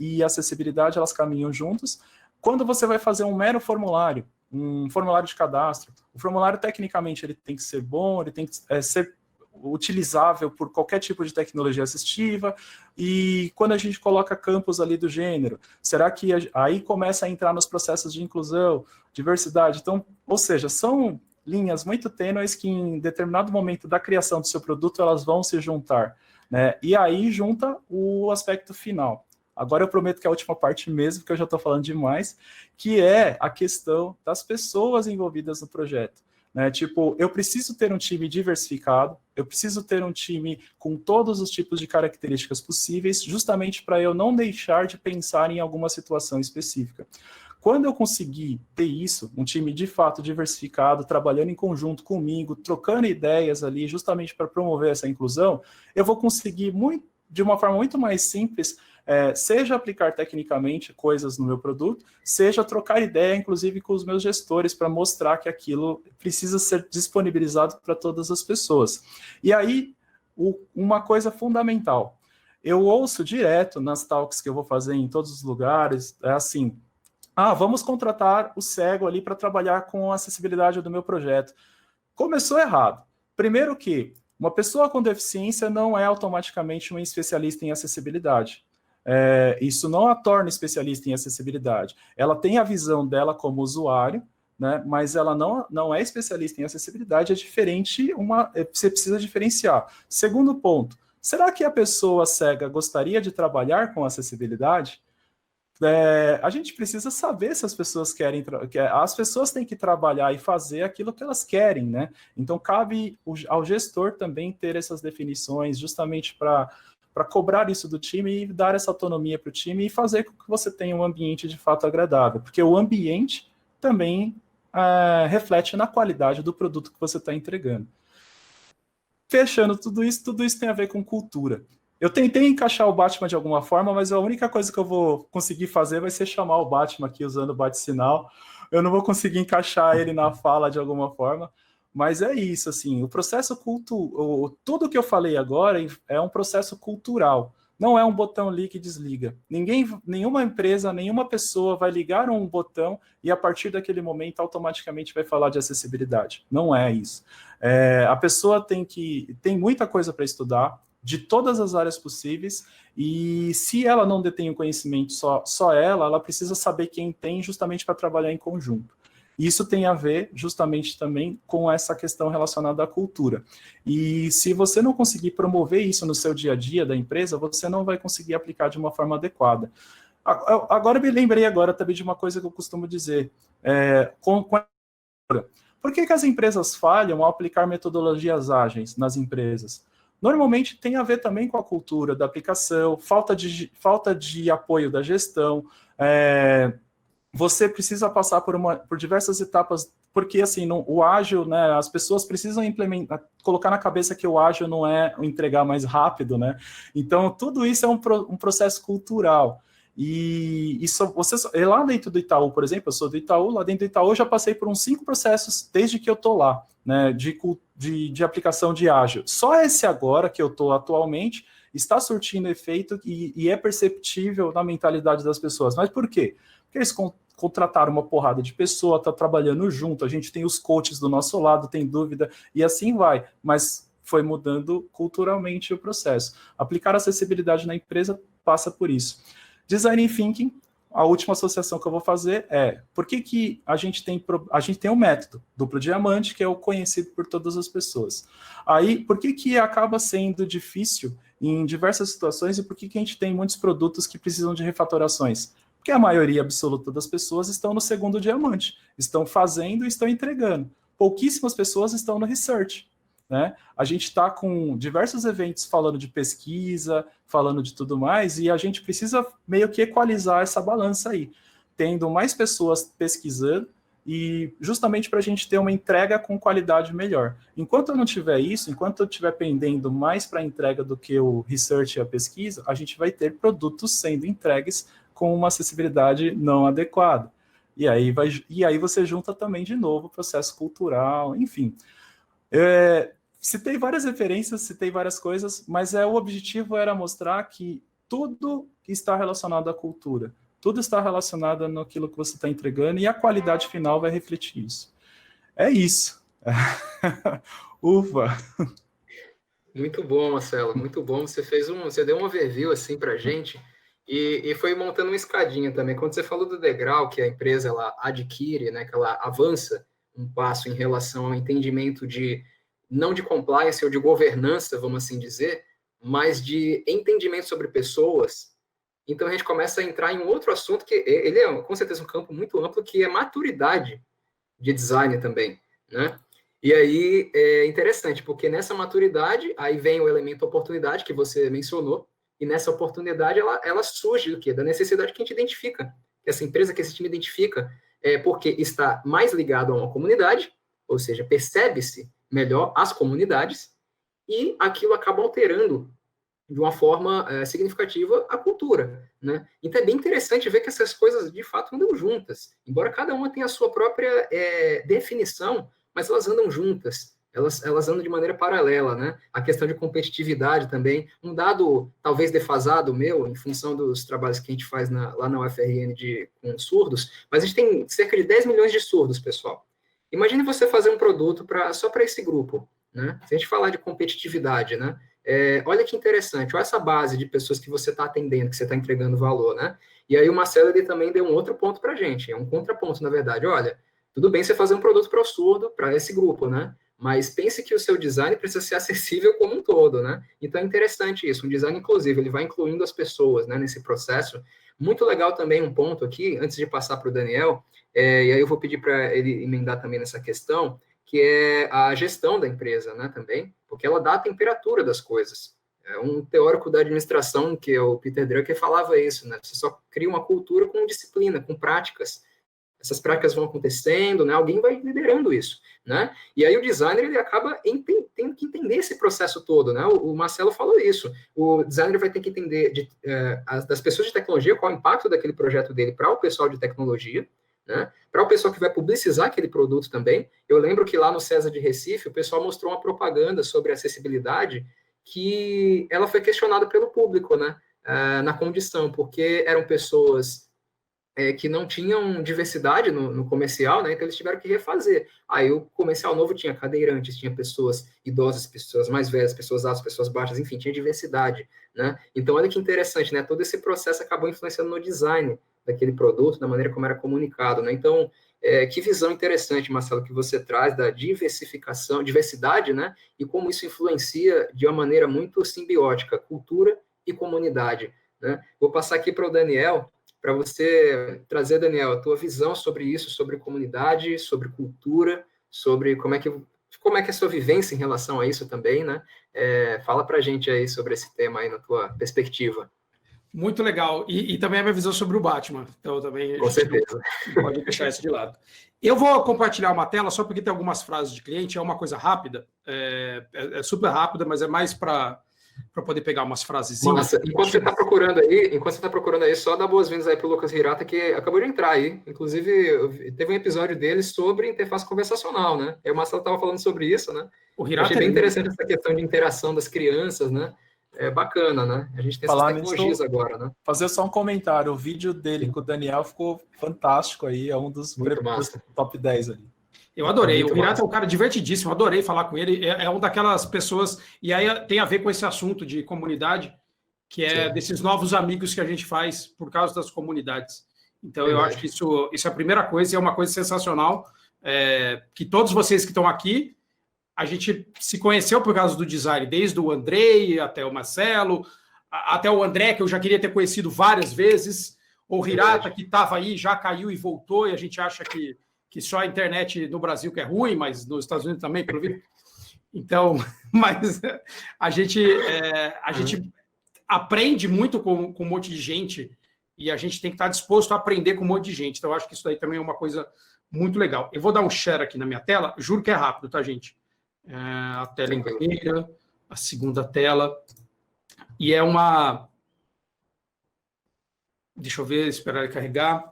e acessibilidade, elas caminham juntos. Quando você vai fazer um mero formulário, um formulário de cadastro, o formulário, tecnicamente, ele tem que ser bom, ele tem que ser utilizável por qualquer tipo de tecnologia assistiva, e quando a gente coloca campos ali do gênero, será que aí começa a entrar nos processos de inclusão, diversidade? Então, ou seja, são linhas muito tênues que em determinado momento da criação do seu produto, elas vão se juntar, né? E aí junta o aspecto final. Agora eu prometo que é a última parte mesmo, porque eu já estou falando demais, que é a questão das pessoas envolvidas no projeto. Né? Tipo, eu preciso ter um time diversificado, eu preciso ter um time com todos os tipos de características possíveis, justamente para eu não deixar de pensar em alguma situação específica. Quando eu conseguir ter isso, um time de fato diversificado, trabalhando em conjunto comigo, trocando ideias ali, justamente para promover essa inclusão, eu vou conseguir, de uma forma muito mais simples, seja aplicar tecnicamente coisas no meu produto, seja trocar ideia, inclusive, com os meus gestores, para mostrar que aquilo precisa ser disponibilizado para todas as pessoas. E aí, uma coisa fundamental, eu ouço direto nas talks que eu vou fazer em todos os lugares, assim, vamos contratar o cego ali para trabalhar com a acessibilidade do meu projeto. Começou errado. Primeiro que uma pessoa com deficiência não é automaticamente um especialista em acessibilidade. Isso não a torna especialista em acessibilidade. Ela tem a visão dela como usuário, né, mas ela não é especialista em acessibilidade, é diferente, você precisa diferenciar. Segundo ponto, será que a pessoa cega gostaria de trabalhar com acessibilidade? A gente precisa saber se as pessoas querem, as pessoas têm que trabalhar e fazer aquilo que elas querem, né? Então cabe ao gestor também ter essas definições, justamente para cobrar isso do time e dar essa autonomia para o time e fazer com que você tenha um ambiente de fato agradável, porque o ambiente também reflete na qualidade do produto que você está entregando. Fechando tudo isso tem a ver com cultura. Eu tentei encaixar o Batman de alguma forma, mas a única coisa que eu vou conseguir fazer vai ser chamar o Batman aqui usando o bate-sinal. Eu não vou conseguir encaixar ele na fala de alguma forma, mas é isso, assim, o processo tudo que eu falei agora é um processo cultural, não é um botão liga e desliga. Nenhuma empresa, nenhuma pessoa vai ligar um botão e a partir daquele momento automaticamente vai falar de acessibilidade. Não é isso. A pessoa tem muita coisa para estudar, de todas as áreas possíveis, e se ela não detém o conhecimento só ela precisa saber quem tem, justamente para trabalhar em conjunto. Isso tem a ver justamente também com essa questão relacionada à cultura. E se você não conseguir promover isso no seu dia a dia da empresa, você não vai conseguir aplicar de uma forma adequada. Agora me lembrei agora também de uma coisa que eu costumo dizer. Por que as empresas falham ao aplicar metodologias ágeis nas empresas? Normalmente tem a ver também com a cultura da aplicação, falta de apoio da gestão. Você precisa passar por diversas etapas, porque assim, o ágil, né, as pessoas precisam colocar na cabeça que o ágil não é entregar mais rápido, né? Então, tudo isso é um processo cultural. E isso, lá dentro do Itaú, por exemplo, eu sou do Itaú, lá dentro do Itaú eu já passei por uns 5 processos desde que eu estou lá, né, de aplicação de ágil. Só esse agora, que eu estou atualmente, está surtindo efeito e é perceptível na mentalidade das pessoas. Mas por quê? Porque eles contrataram uma porrada de pessoa, está trabalhando junto, a gente tem os coaches do nosso lado, tem dúvida, e assim vai. Mas foi mudando culturalmente o processo. Aplicar acessibilidade na empresa passa por isso. Design Thinking, a última associação que eu vou fazer por que a gente tem um método, duplo diamante, que é o conhecido por todas as pessoas. Aí, por que acaba sendo difícil em diversas situações e por que a gente tem muitos produtos que precisam de refatorações? Porque a maioria absoluta das pessoas estão no segundo diamante, estão fazendo e estão entregando. Pouquíssimas pessoas estão no research, né? A gente está com diversos eventos falando de pesquisa, falando de tudo mais, e a gente precisa meio que equalizar essa balança aí, tendo mais pessoas pesquisando, e justamente para a gente ter uma entrega com qualidade melhor. Enquanto eu não tiver isso, enquanto eu estiver pendendo mais para a entrega do que o research e a pesquisa, a gente vai ter produtos sendo entregues com uma acessibilidade não adequada. E aí você junta também de novo o processo cultural, enfim. Citei várias referências, citei várias coisas, mas o objetivo era mostrar que tudo está relacionado à cultura, tudo está relacionado naquilo que você está entregando e a qualidade final vai refletir isso. É isso. Ufa! Muito bom, Marcelo, muito bom. Você deu um overview assim para a gente e foi montando uma escadinha também. Quando você falou do degrau que a empresa ela adquire, né, que ela avança um passo em relação ao entendimento não de compliance ou de governança, vamos assim dizer, mas de entendimento sobre pessoas. Então a gente começa a entrar em um outro assunto que ele é com certeza um campo muito amplo, que é maturidade de design também, né? E aí é interessante, porque nessa maturidade, aí vem o elemento oportunidade que você mencionou, e nessa oportunidade ela surge do quê? Da necessidade que a gente identifica, que essa empresa, que esse time identifica, porque está mais ligado a uma comunidade, ou seja, percebe-se melhor as comunidades, e aquilo acaba alterando de uma forma significativa a cultura, né? Então é bem interessante ver que essas coisas de fato andam juntas, embora cada uma tenha a sua própria definição, mas elas andam juntas, elas andam de maneira paralela, né? A questão de competitividade também, um dado talvez defasado meu, em função dos trabalhos que a gente faz lá na UFRN com surdos, mas a gente tem cerca de 10 milhões de surdos, pessoal. Imagine você fazer um produto só para esse grupo, né? Se a gente falar de competitividade, né? Olha que interessante, olha essa base de pessoas que você está atendendo, que você está entregando valor, né? E aí o Marcelo ele também deu um outro ponto para a gente, é um contraponto, na verdade. Olha, tudo bem você fazer um produto para o surdo, para esse grupo, né? Mas pense que o seu design precisa ser acessível como um todo, né? Então é interessante isso, um design inclusivo, ele vai incluindo as pessoas, né, nesse processo. Muito legal também um ponto aqui, antes de passar para o Daniel, e aí eu vou pedir para ele emendar também nessa questão, que é a gestão da empresa, né, também, porque ela dá a temperatura das coisas. Um teórico da administração, que é o Peter Drucker, falava isso, né? Você só cria uma cultura com disciplina, com práticas. Essas práticas vão acontecendo, né? Alguém vai liderando isso, né? E aí o designer ele acaba tendo que entender esse processo todo, né? O Marcelo falou isso. O designer vai ter que entender das pessoas de tecnologia qual é o impacto daquele projeto dele para o pessoal de tecnologia, né? Para o pessoal que vai publicizar aquele produto também. Eu lembro que lá no César de Recife o pessoal mostrou uma propaganda sobre acessibilidade que ela foi questionada pelo público, né? Na condição, porque eram pessoas que não tinham diversidade no comercial, né? Então eles tiveram que refazer. Aí o comercial novo tinha cadeirantes, tinha pessoas idosas, pessoas mais velhas, pessoas altas, pessoas baixas, enfim, tinha diversidade, né? Então olha que interessante, né? Todo esse processo acabou influenciando no design daquele produto, da maneira como era comunicado, né? Então, que visão interessante, Marcelo, que você traz da diversidade, né? E como isso influencia de uma maneira muito simbiótica, cultura e comunidade, né? Vou passar aqui para o Daniel, para você trazer, Daniel, a tua visão sobre isso, sobre comunidade, sobre cultura, sobre como é que é a sua vivência em relação a isso também, né? Fala para a gente aí sobre esse tema aí na tua perspectiva. Muito legal. E também a minha visão sobre o Batman. Então, também Com certeza. Não pode deixar isso de lado. Eu vou compartilhar uma tela só porque tem algumas frases de cliente. É uma coisa rápida. É super rápida, mas é mais para poder pegar umas frasezinhas. Massa. Enquanto você está procurando aí, só dá boas-vindas aí para o Lucas Hirata, que acabou de entrar aí. Inclusive, teve um episódio dele sobre interface conversacional, né? E o Marcelo estava falando sobre isso, né? O Hirata achei bem interessante essa questão de interação das crianças, né? É bacana, né? A gente tem essas tecnologias agora, né? Fazer só um comentário. O vídeo dele com o Daniel ficou fantástico aí. É um dos top 10 ali. Eu adorei. O Hirata é um cara divertidíssimo. Eu adorei falar com ele. É uma daquelas pessoas... E aí tem a ver com esse assunto de comunidade, que é desses novos amigos que a gente faz por causa das comunidades. Então, eu acho que isso é a primeira coisa e é uma coisa sensacional. Que todos vocês que estão aqui, a gente se conheceu por causa do design, desde o Andrei até o Marcelo, até o André, que eu já queria ter conhecido várias vezes, o Hirata, que estava aí, já caiu e voltou, e a gente acha que só a internet no Brasil que é ruim, mas nos Estados Unidos também, pelo visto. Então, mas a gente aprende muito com um monte de gente, e a gente tem que estar disposto a aprender com um monte de gente. Então, eu acho que isso daí também é uma coisa muito legal. Eu vou dar um share aqui na minha tela, juro que é rápido, tá, gente? A tela inteira, a segunda tela, e é uma... Deixa eu ver, esperar ele carregar.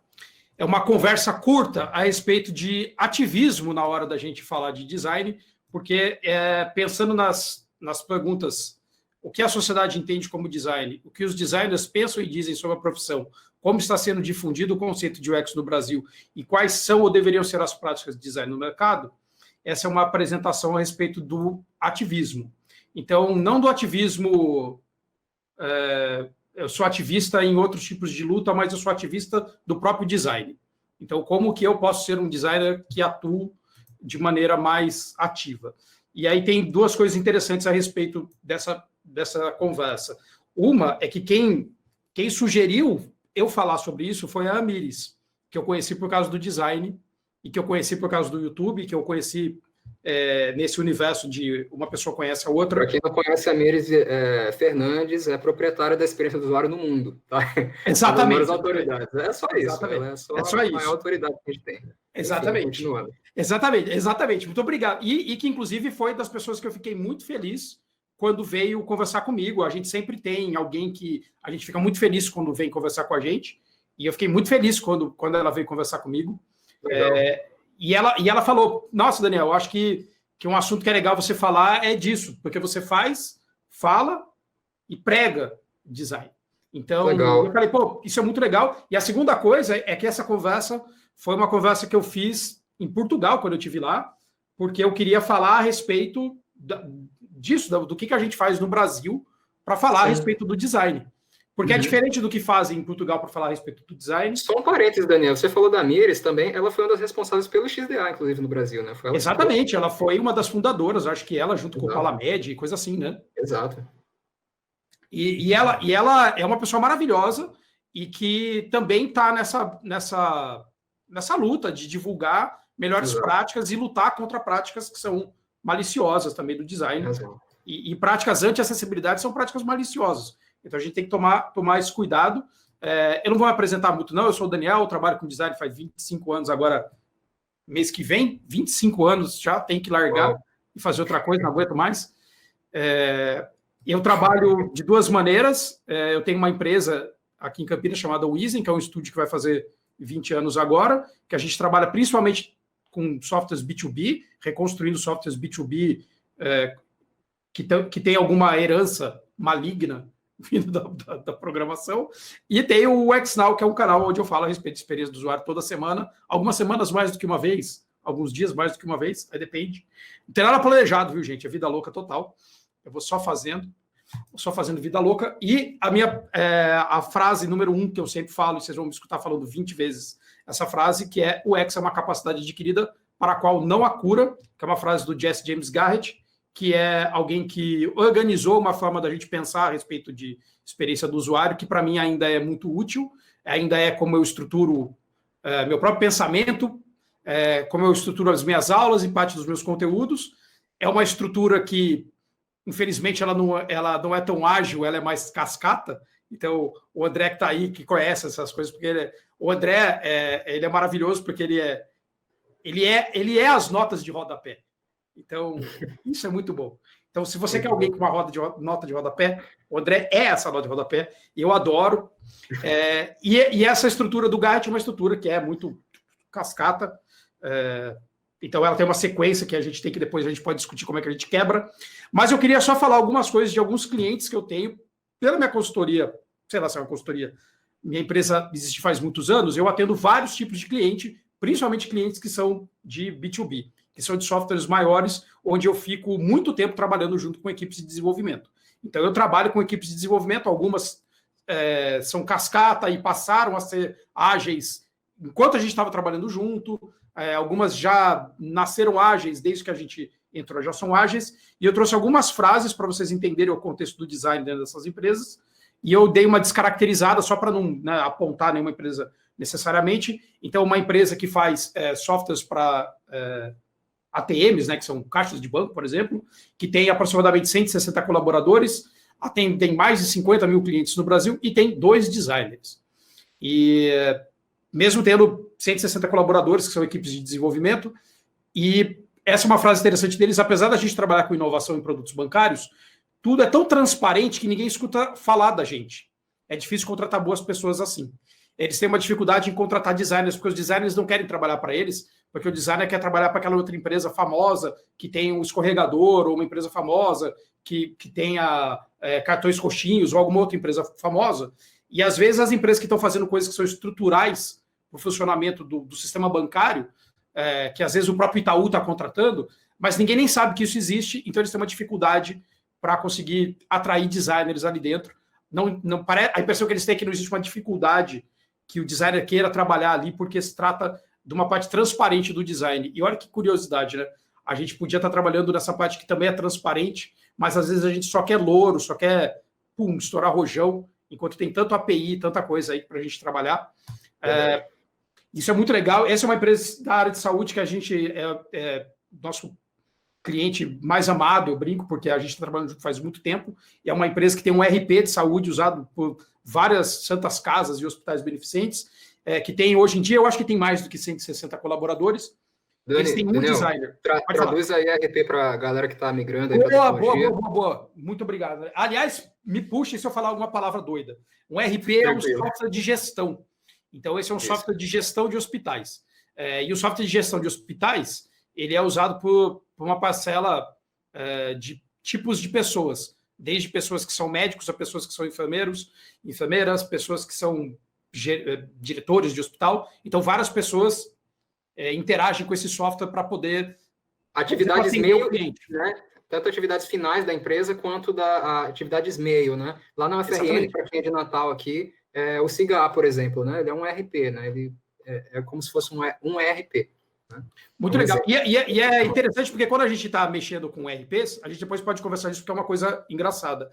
É uma conversa curta a respeito de ativismo na hora da gente falar de design, porque pensando nas perguntas, o que a sociedade entende como design, o que os designers pensam e dizem sobre a profissão, como está sendo difundido o conceito de UX no Brasil e quais são ou deveriam ser as práticas de design no mercado, essa é uma apresentação a respeito do ativismo. Então, não do ativismo... eu sou ativista em outros tipos de luta, mas eu sou ativista do próprio design. Então, como que eu posso ser um designer que atua de maneira mais ativa? E aí tem duas coisas interessantes a respeito dessa conversa. Uma é que quem sugeriu eu falar sobre isso foi a Amires, que eu conheci por causa do design, e que eu conheci por causa do YouTube, que eu conheci nesse universo de uma pessoa conhece a outra. Para quem não conhece, a Amires Fernandes é proprietária da experiência do usuário no mundo. Tá? Exatamente. As autoridades. É só isso. Ela é só a maior autoridade que a gente tem. Exatamente. Enfim, Exatamente. Muito obrigado. E que, inclusive, foi das pessoas que eu fiquei muito feliz quando veio conversar comigo. A gente sempre tem alguém que... A gente fica muito feliz quando vem conversar com a gente. E eu fiquei muito feliz quando ela veio conversar comigo. E ela falou, nossa, Daniel, eu acho que um assunto que é legal você falar é disso, porque você fala e prega design. Então, legal. Eu falei, pô, isso é muito legal. E a segunda coisa é que essa conversa foi uma conversa que eu fiz em Portugal, quando eu estive lá, porque eu queria falar a respeito disso, do que a gente faz no Brasil para falar a respeito do design. Porque é diferente do que fazem em Portugal para falar a respeito do design. Só um parênteses, Daniel. Você falou da Amires também. Ela foi uma das responsáveis pelo XDA, inclusive, no Brasil, né? Exatamente. Ela foi uma das fundadoras. Acho que ela, junto com o Palamed, coisa assim, né? Exato. E ela é uma pessoa maravilhosa e que também está nessa luta de divulgar melhores práticas e lutar contra práticas que são maliciosas também do design. E práticas anti-acessibilidade são práticas maliciosas. Então, a gente tem que tomar esse cuidado. Eu não vou me apresentar muito, não. Eu sou o Daniel, trabalho com design faz 25 anos agora, mês que vem. 25 anos já, tem que largar e fazer outra coisa, não aguento mais. Eu trabalho de duas maneiras. Eu tenho uma empresa aqui em Campinas chamada Wizen, que é um estúdio que vai fazer 20 anos agora, que a gente trabalha principalmente com softwares B2B, reconstruindo softwares B2B que tem alguma herança maligna vindo da programação, e tem o XNow, que é um canal onde eu falo a respeito de experiência do usuário toda semana, algumas semanas mais do que uma vez, alguns dias mais do que uma vez, aí depende. Não tem nada planejado, viu, gente? É vida louca total. Eu vou só fazendo vida louca. E a frase número 1 que eu sempre falo, e vocês vão me escutar falando 20 vezes essa frase, que é: o X é uma capacidade adquirida para a qual não há cura, que é uma frase do Jesse James Garrett, que é alguém que organizou uma forma da gente pensar a respeito de experiência do usuário, que para mim ainda é muito útil. ainda é como eu estruturo meu próprio pensamento, como eu estruturo as minhas aulas e parte dos meus conteúdos. É uma estrutura que, infelizmente, ela não é tão ágil, ela é mais cascata. Então, o André que está aí, que conhece essas coisas, porque o André ele é maravilhoso, porque ele é as notas de rodapé. Então, isso é muito bom. Então, se você quer alguém com uma nota de rodapé, o André é essa nota de rodapé, e eu adoro. E essa estrutura do Gait é uma estrutura que é muito cascata. Então, ela tem uma sequência que a gente tem que depois a gente pode discutir como é que a gente quebra. Mas eu queria só falar algumas coisas de alguns clientes que eu tenho pela minha consultoria, sei lá se é uma consultoria, minha empresa existe faz muitos anos, eu atendo vários tipos de cliente, principalmente clientes que são de B2B, que são de softwares maiores, onde eu fico muito tempo trabalhando junto com equipes de desenvolvimento. Então, eu trabalho com equipes de desenvolvimento, algumas são cascata e passaram a ser ágeis enquanto a gente estava trabalhando junto, algumas já nasceram ágeis desde que a gente entrou, já são ágeis, e eu trouxe algumas frases para vocês entenderem o contexto do design dentro dessas empresas, e eu dei uma descaracterizada só para não apontar nenhuma empresa necessariamente. Então, uma empresa que faz softwares para ATMs, que são caixas de banco, por exemplo, que tem aproximadamente 160 colaboradores, tem mais de 50 mil clientes no Brasil e tem 2 designers. E mesmo tendo 160 colaboradores, que são equipes de desenvolvimento, e essa é uma frase interessante deles, apesar da gente trabalhar com inovação em produtos bancários, tudo é tão transparente que ninguém escuta falar da gente. É difícil contratar boas pessoas assim. Eles têm uma dificuldade em contratar designers, porque os designers não querem trabalhar para eles, porque o designer quer trabalhar para aquela outra empresa famosa, que tem um escorregador, ou uma empresa famosa, que tenha cartões coxinhos, ou alguma outra empresa famosa. E, às vezes, as empresas que estão fazendo coisas que são estruturais para o funcionamento do sistema bancário, que, às vezes, o próprio Itaú está contratando, mas ninguém nem sabe que isso existe, então eles têm uma dificuldade para conseguir atrair designers ali dentro. Não parece, a impressão que eles têm é que não existe uma dificuldade que o designer queira trabalhar ali, porque se trata de uma parte transparente do design. E olha que curiosidade, né? A gente podia estar trabalhando nessa parte que também é transparente, mas às vezes a gente só quer louro, só quer estourar rojão, enquanto tem tanto API, tanta coisa aí para a gente trabalhar. Isso é muito legal. Essa é uma empresa da área de saúde que a gente nosso cliente mais amado, eu brinco, porque a gente está trabalhando junto faz muito tempo, e é uma empresa que tem um RP de saúde usado por várias santas casas e hospitais beneficentes, que tem hoje em dia, eu acho que tem mais do que 160 colaboradores. Dani, eles têm um Daniel, designer. Traduz aí RP para a galera que está migrando. Boa. Muito obrigado. Aliás, me puxe se eu falar alguma palavra doida. Um RP é um software de gestão. Então, esse é um software de gestão de hospitais. E o software de gestão de hospitais, ele é usado por uma parcela de tipos de pessoas, desde pessoas que são médicos a pessoas que são enfermeiras, pessoas que são diretores de hospital. Então, várias pessoas interagem com esse software para poder... Atividades meio, né? Tanto atividades finais da empresa quanto atividades meio, né? Lá na UFRN, para quem é de Natal aqui, o SIGA, por exemplo, né? Ele é um RP, né? Ele é como se fosse um ERP. Né? Muito legal. E é interessante porque quando a gente está mexendo com RPs, a gente depois pode conversar disso porque é uma coisa engraçada.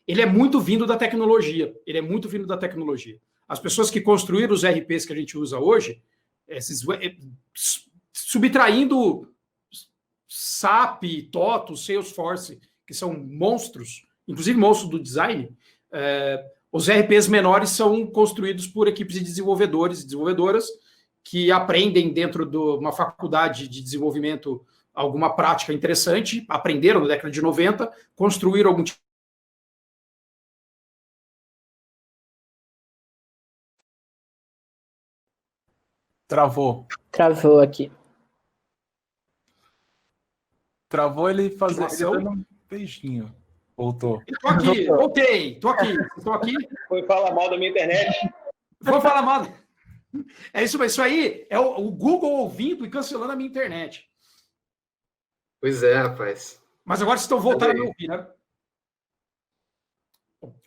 Ele é muito vindo da tecnologia. As pessoas que construíram os RPs que a gente usa hoje, subtraindo SAP, TOTO, Salesforce, que são monstros, inclusive monstros do design, os RPs menores são construídos por equipes de desenvolvedores e desenvolvedoras que aprendem dentro de uma faculdade de desenvolvimento alguma prática interessante, aprenderam na década de 90, construíram algum tipo. Travou aqui. Travou ele dando um beijinho. Voltou. Estou aqui, voltei. Estou aqui. Foi falar mal da minha internet. Vou falar mal. Isso aí é o Google ouvindo e cancelando a minha internet. Pois é, rapaz. Mas agora vocês estão voltando a me ouvir, né?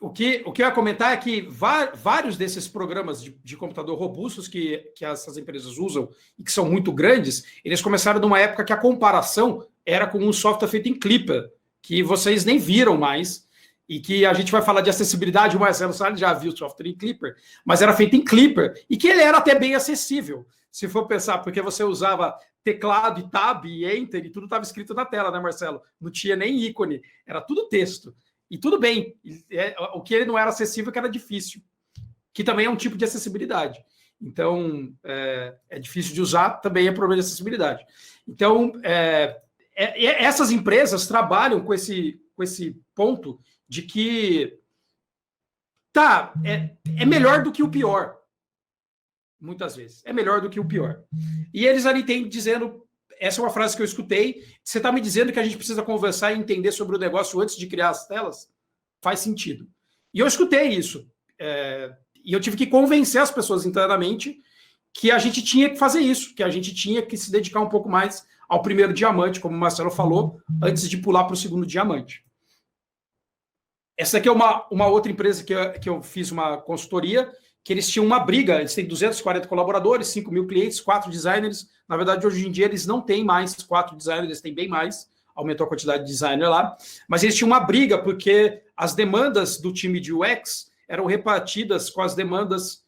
O que eu ia comentar é que vários desses programas de computador robustos que essas empresas usam e que são muito grandes, eles começaram numa época que a comparação era com um software feito em Clipper, que vocês nem viram mais, e que a gente vai falar de acessibilidade, o Marcelo Salles já viu o software em Clipper, mas era feito em Clipper, e que ele era até bem acessível, se for pensar, porque você usava teclado e tab e enter, e tudo estava escrito na tela, né, Marcelo? Não tinha nem ícone, era tudo texto. E tudo bem, o que ele não era acessível, que era difícil, que também é um tipo de acessibilidade. Então, é difícil de usar, também é problema de acessibilidade. Então, essas empresas trabalham com esse ponto de que é melhor do que o pior. Muitas vezes. É melhor do que o pior. E eles ali têm dizendo, essa é uma frase que eu escutei, você está me dizendo que a gente precisa conversar e entender sobre o negócio antes de criar as telas? Faz sentido. E eu escutei isso. E eu tive que convencer as pessoas internamente que a gente tinha que fazer isso, que a gente tinha que se dedicar um pouco mais ao primeiro diamante, como o Marcelo falou, antes de pular para o segundo diamante. Essa aqui é uma outra empresa que eu fiz uma consultoria, que eles tinham uma briga, eles têm 240 colaboradores, 5 mil clientes, 4 designers. Na verdade, hoje em dia, eles não têm mais 4 designers, eles têm bem mais, aumentou a quantidade de designer lá. Mas eles tinham uma briga, porque as demandas do time de UX eram repartidas com as demandas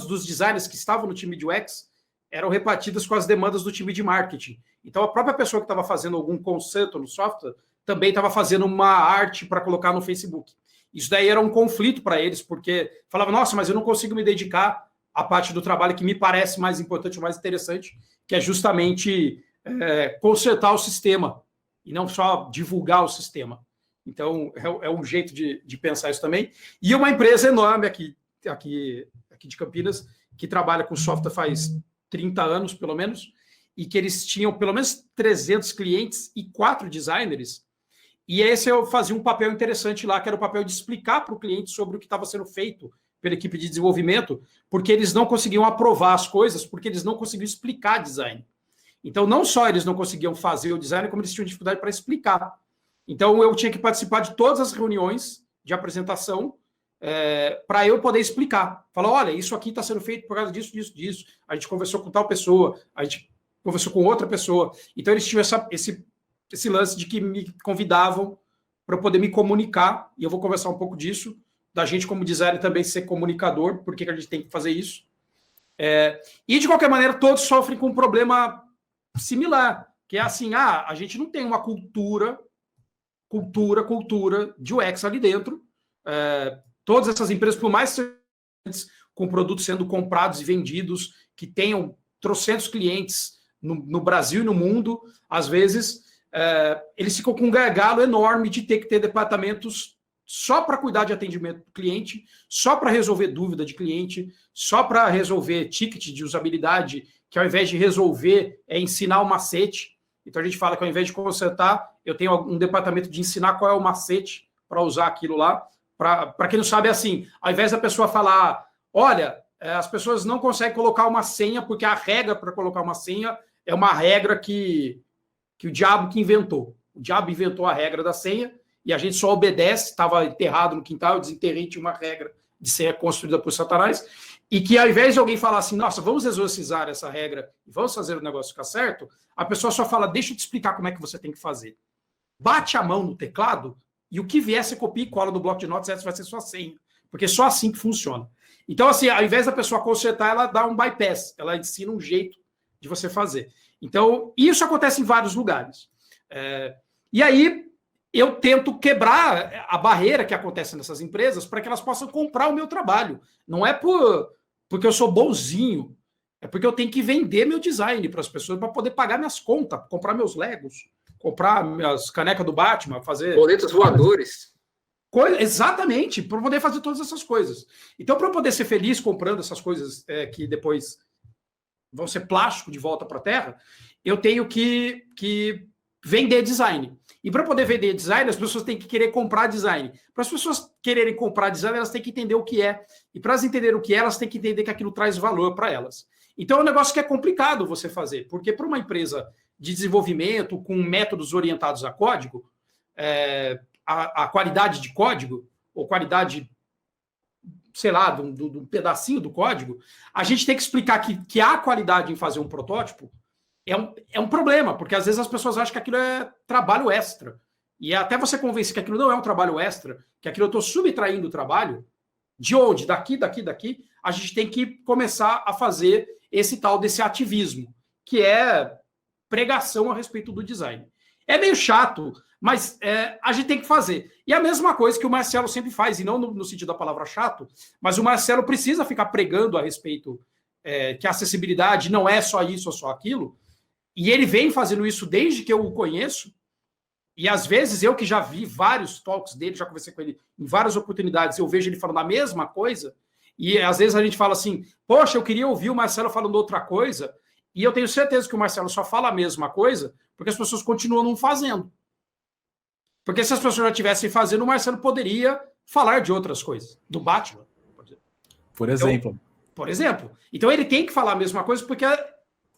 dos designers que estavam no time de UX eram repartidas com as demandas do time de marketing. Então, a própria pessoa que estava fazendo algum conceito no software também estava fazendo uma arte para colocar no Facebook. Isso daí era um conflito para eles, porque falava, nossa, mas eu não consigo me dedicar à parte do trabalho que me parece mais importante, mais interessante, que é justamente consertar o sistema, e não só divulgar o sistema. Então, é um jeito de pensar isso também. E uma empresa enorme aqui de Campinas, que trabalha com software faz 30 anos, pelo menos, e que eles tinham pelo menos 300 clientes e 4 designers. E esse eu fazia um papel interessante lá, que era o papel de explicar para o cliente sobre o que estava sendo feito pela equipe de desenvolvimento, porque eles não conseguiam aprovar as coisas, porque eles não conseguiam explicar design. Então, não só eles não conseguiam fazer o design, como eles tinham dificuldade para explicar. Então, eu tinha que participar de todas as reuniões de apresentação para eu poder explicar. Falar, olha, isso aqui está sendo feito por causa disso, disso, disso. A gente conversou com tal pessoa, a gente conversou com outra pessoa. Então, eles tinham esse lance de que me convidavam para eu poder me comunicar, e eu vou conversar um pouco disso, da gente como designer também ser comunicador, por que a gente tem que fazer isso. E, de qualquer maneira, todos sofrem com um problema similar, que é assim, a gente não tem uma cultura de UX ali dentro. Todas essas empresas, por mais com produtos sendo comprados e vendidos, que tenham trocentos clientes no Brasil e no mundo, às vezes eles ficam com um gargalo enorme de ter que ter departamentos só para cuidar de atendimento do cliente, só para resolver dúvida de cliente, só para resolver ticket de usabilidade, que ao invés de resolver ensinar o macete. Então a gente fala que ao invés de consertar, eu tenho um departamento de ensinar qual é o macete para usar aquilo lá. Para quem não sabe, é assim, ao invés da pessoa falar, olha, as pessoas não conseguem colocar uma senha porque a regra para colocar uma senha é uma regra que o diabo que inventou. O diabo inventou a regra da senha e a gente só obedece, estava enterrado no quintal, eu desenterrei, tinha uma regra de senha construída por Satanás, e que ao invés de alguém falar assim, nossa, vamos exorcizar essa regra e vamos fazer o negócio ficar certo, a pessoa só fala, deixa eu te explicar como é que você tem que fazer. Bate a mão no teclado e o que vier, você copia e cola no bloco de notas, essa vai ser sua senha, porque é só assim que funciona. Então, assim, ao invés da pessoa consertar, ela dá um bypass, ela ensina um jeito de você fazer. Então, isso acontece em vários lugares. E aí, eu tento quebrar a barreira que acontece nessas empresas para que elas possam comprar o meu trabalho. Não é porque eu sou bonzinho, é porque eu tenho que vender meu design para as pessoas para poder pagar minhas contas, comprar meus Legos, comprar minhas canecas do Batman, fazer... boletos voadores. Exatamente, para poder fazer todas essas coisas. Então, para eu poder ser feliz comprando essas coisas que depois vão ser plástico de volta para a Terra, eu tenho que vender design. E para poder vender design, as pessoas têm que querer comprar design. Para as pessoas quererem comprar design, elas têm que entender o que é. E para elas entenderem o que é, elas têm que entender que aquilo traz valor para elas. Então, é um negócio que é complicado você fazer, porque para uma empresa de desenvolvimento com métodos orientados a código, a qualidade de código, ou qualidade, sei lá, do pedacinho do código, a gente tem que explicar que há qualidade em fazer um protótipo é um problema, porque às vezes as pessoas acham que aquilo é trabalho extra. E até você convencer que aquilo não é um trabalho extra, que aquilo eu estou subtraindo o trabalho, de onde? Daqui, a gente tem que começar a fazer esse tal desse ativismo, que é pregação a respeito do design. É meio chato, mas a gente tem que fazer. E a mesma coisa que o Marcelo sempre faz, e não no sentido da palavra chato, mas o Marcelo precisa ficar pregando a respeito que a acessibilidade não é só isso ou só aquilo, e ele vem fazendo isso desde que eu o conheço, e às vezes eu que já vi vários talks dele, já conversei com ele em várias oportunidades, eu vejo ele falando a mesma coisa, e às vezes a gente fala assim, poxa, eu queria ouvir o Marcelo falando outra coisa, e eu tenho certeza que o Marcelo só fala a mesma coisa porque as pessoas continuam não fazendo. Porque se as pessoas já estivessem fazendo, o Marcelo poderia falar de outras coisas, do Batman. Por exemplo. Por exemplo. Então ele tem que falar a mesma coisa porque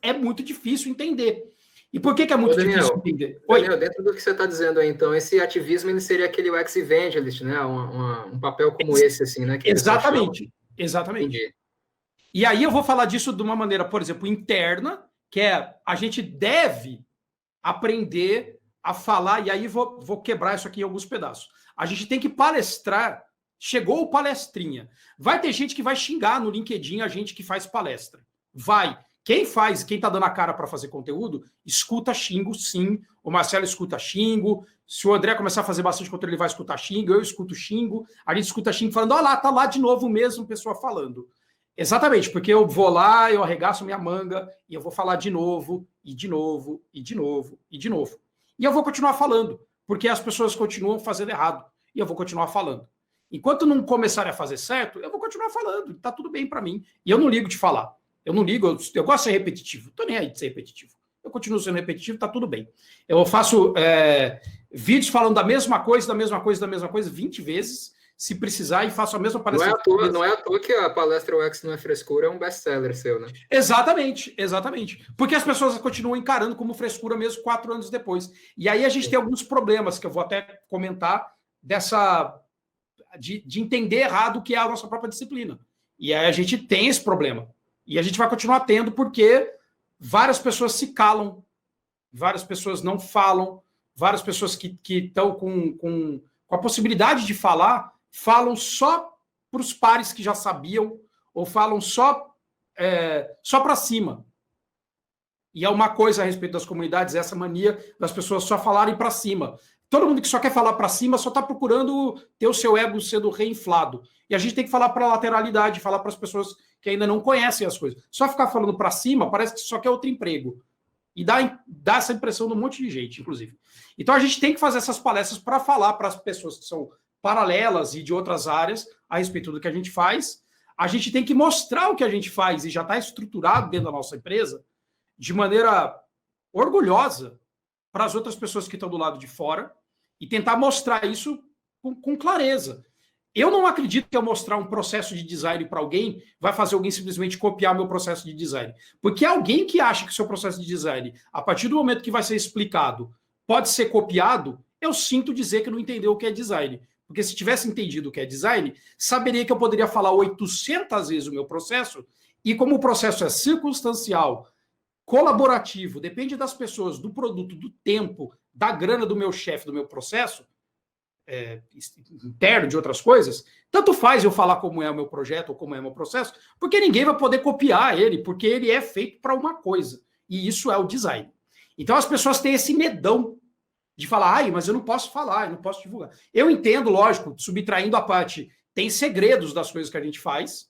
é muito difícil entender. E por que é muito difícil entender? Daniel, dentro do que você está dizendo aí, então, esse ativismo ele seria aquele UX Evangelist, né? Um papel como esse, assim, né? Exatamente. Exatamente. Entendi. E aí eu vou falar disso de uma maneira, por exemplo, interna, que é a gente deve aprender a falar, e aí vou quebrar isso aqui em alguns pedaços. A gente tem que palestrar. Chegou o palestrinha. Vai ter gente que vai xingar no LinkedIn a gente que faz palestra. Vai. Quem tá dando a cara para fazer conteúdo, escuta xingo, sim. O Marcelo escuta xingo. Se o André começar a fazer bastante conteúdo, ele vai escutar xingo. Eu escuto xingo. A gente escuta xingo falando, ó lá, tá lá de novo mesmo, pessoa falando. Exatamente, porque eu vou lá, eu arregaço minha manga e eu vou falar de novo, e de novo, e de novo, e de novo. E eu vou continuar falando, porque as pessoas continuam fazendo errado. E eu vou continuar falando. Enquanto não começarem a fazer certo, eu vou continuar falando. Tá tudo bem para mim. E eu não ligo de falar. Eu não ligo, eu gosto de ser repetitivo. Tô nem aí de ser repetitivo. Eu continuo sendo repetitivo, tá tudo bem. Eu faço vídeos falando da mesma coisa 20 vezes, se precisar, e faço a mesma palestra. Não é à toa que a palestra UX não é frescura, é um best-seller seu, né? Exatamente. Porque as pessoas continuam encarando como frescura mesmo 4 anos depois. E aí a gente tem alguns problemas, que eu vou até comentar, de entender errado o que é a nossa própria disciplina. E aí a gente tem esse problema. E a gente vai continuar tendo porque várias pessoas se calam, várias pessoas não falam, várias pessoas que estão com a possibilidade de falar, falam só para os pares que já sabiam, ou falam só para cima. E é uma coisa a respeito das comunidades, essa mania das pessoas só falarem para cima. Todo mundo que só quer falar para cima só está procurando ter o seu ego sendo reinflado. E a gente tem que falar para a lateralidade, falar para as pessoas que ainda não conhecem as coisas. Só ficar falando para cima parece que só quer outro emprego. E dá essa impressão de um monte de gente, inclusive. Então a gente tem que fazer essas palestras para falar para as pessoas que são paralelas e de outras áreas a respeito do que a gente faz. A gente tem que mostrar o que a gente faz e já está estruturado dentro da nossa empresa de maneira orgulhosa para as outras pessoas que estão do lado de fora e tentar mostrar isso com clareza. Eu não acredito que eu mostrar um processo de design para alguém vai fazer alguém simplesmente copiar meu processo de design. Porque alguém que acha que o seu processo de design, a partir do momento que vai ser explicado, pode ser copiado, eu sinto dizer que não entendeu o que é design. Porque se tivesse entendido o que é design, saberia que eu poderia falar 800 vezes o meu processo, e como o processo é circunstancial, colaborativo, depende das pessoas, do produto, do tempo, da grana do meu chefe, do meu processo, interno, de outras coisas, tanto faz eu falar como é o meu projeto ou como é o meu processo, porque ninguém vai poder copiar ele, porque ele é feito para uma coisa, e isso é o design. Então as pessoas têm esse medão de falar, mas eu não posso falar, eu não posso divulgar. Eu entendo, lógico, subtraindo a parte, tem segredos das coisas que a gente faz,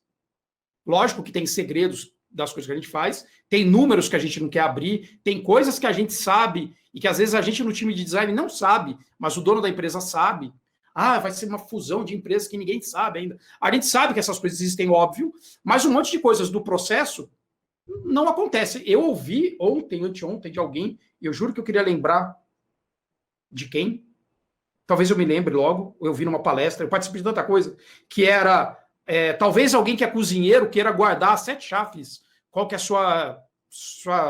lógico que tem segredos das coisas que a gente faz, tem números que a gente não quer abrir, tem coisas que a gente sabe e que às vezes a gente no time de design não sabe, mas o dono da empresa sabe. Vai ser uma fusão de empresas que ninguém sabe ainda. A gente sabe que essas coisas existem, óbvio, mas um monte de coisas do processo não acontece. Eu ouvi ontem, anteontem, de alguém, e eu juro que eu queria lembrar de quem, talvez eu me lembre logo, eu vi numa palestra, eu participei de tanta coisa, que era, talvez alguém que é cozinheiro queira guardar 7 chaves, qual que é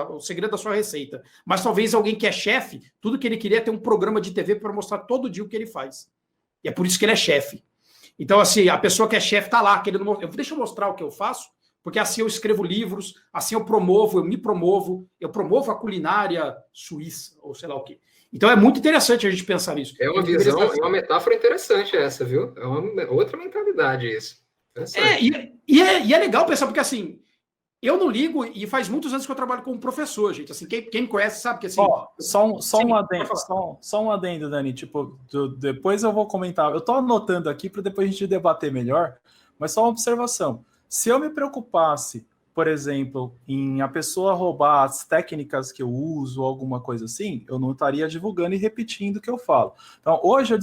o segredo da sua receita. Mas talvez alguém que é chefe, tudo que ele queria é ter um programa de TV para mostrar todo dia o que ele faz. E é por isso que ele é chefe. Então, assim, a pessoa que é chefe está lá, querendo mostrar. Deixa eu mostrar o que eu faço, porque assim eu escrevo livros, assim eu me promovo, eu promovo a culinária suíça, ou sei lá o quê. Então é muito interessante a gente pensar nisso. É uma visão, é uma metáfora interessante essa, viu? É uma outra mentalidade isso. E é legal pensar, porque assim, eu não ligo, e faz muitos anos que eu trabalho como professor, gente. Assim, quem me conhece sabe que assim. Só um adendo, Dani. Tipo, depois eu vou comentar. Eu tô anotando aqui para depois a gente debater melhor, mas só uma observação. Se eu me preocupasse, por exemplo, em a pessoa roubar as técnicas que eu uso, alguma coisa assim, eu não estaria divulgando e repetindo o que eu falo. Então, hoje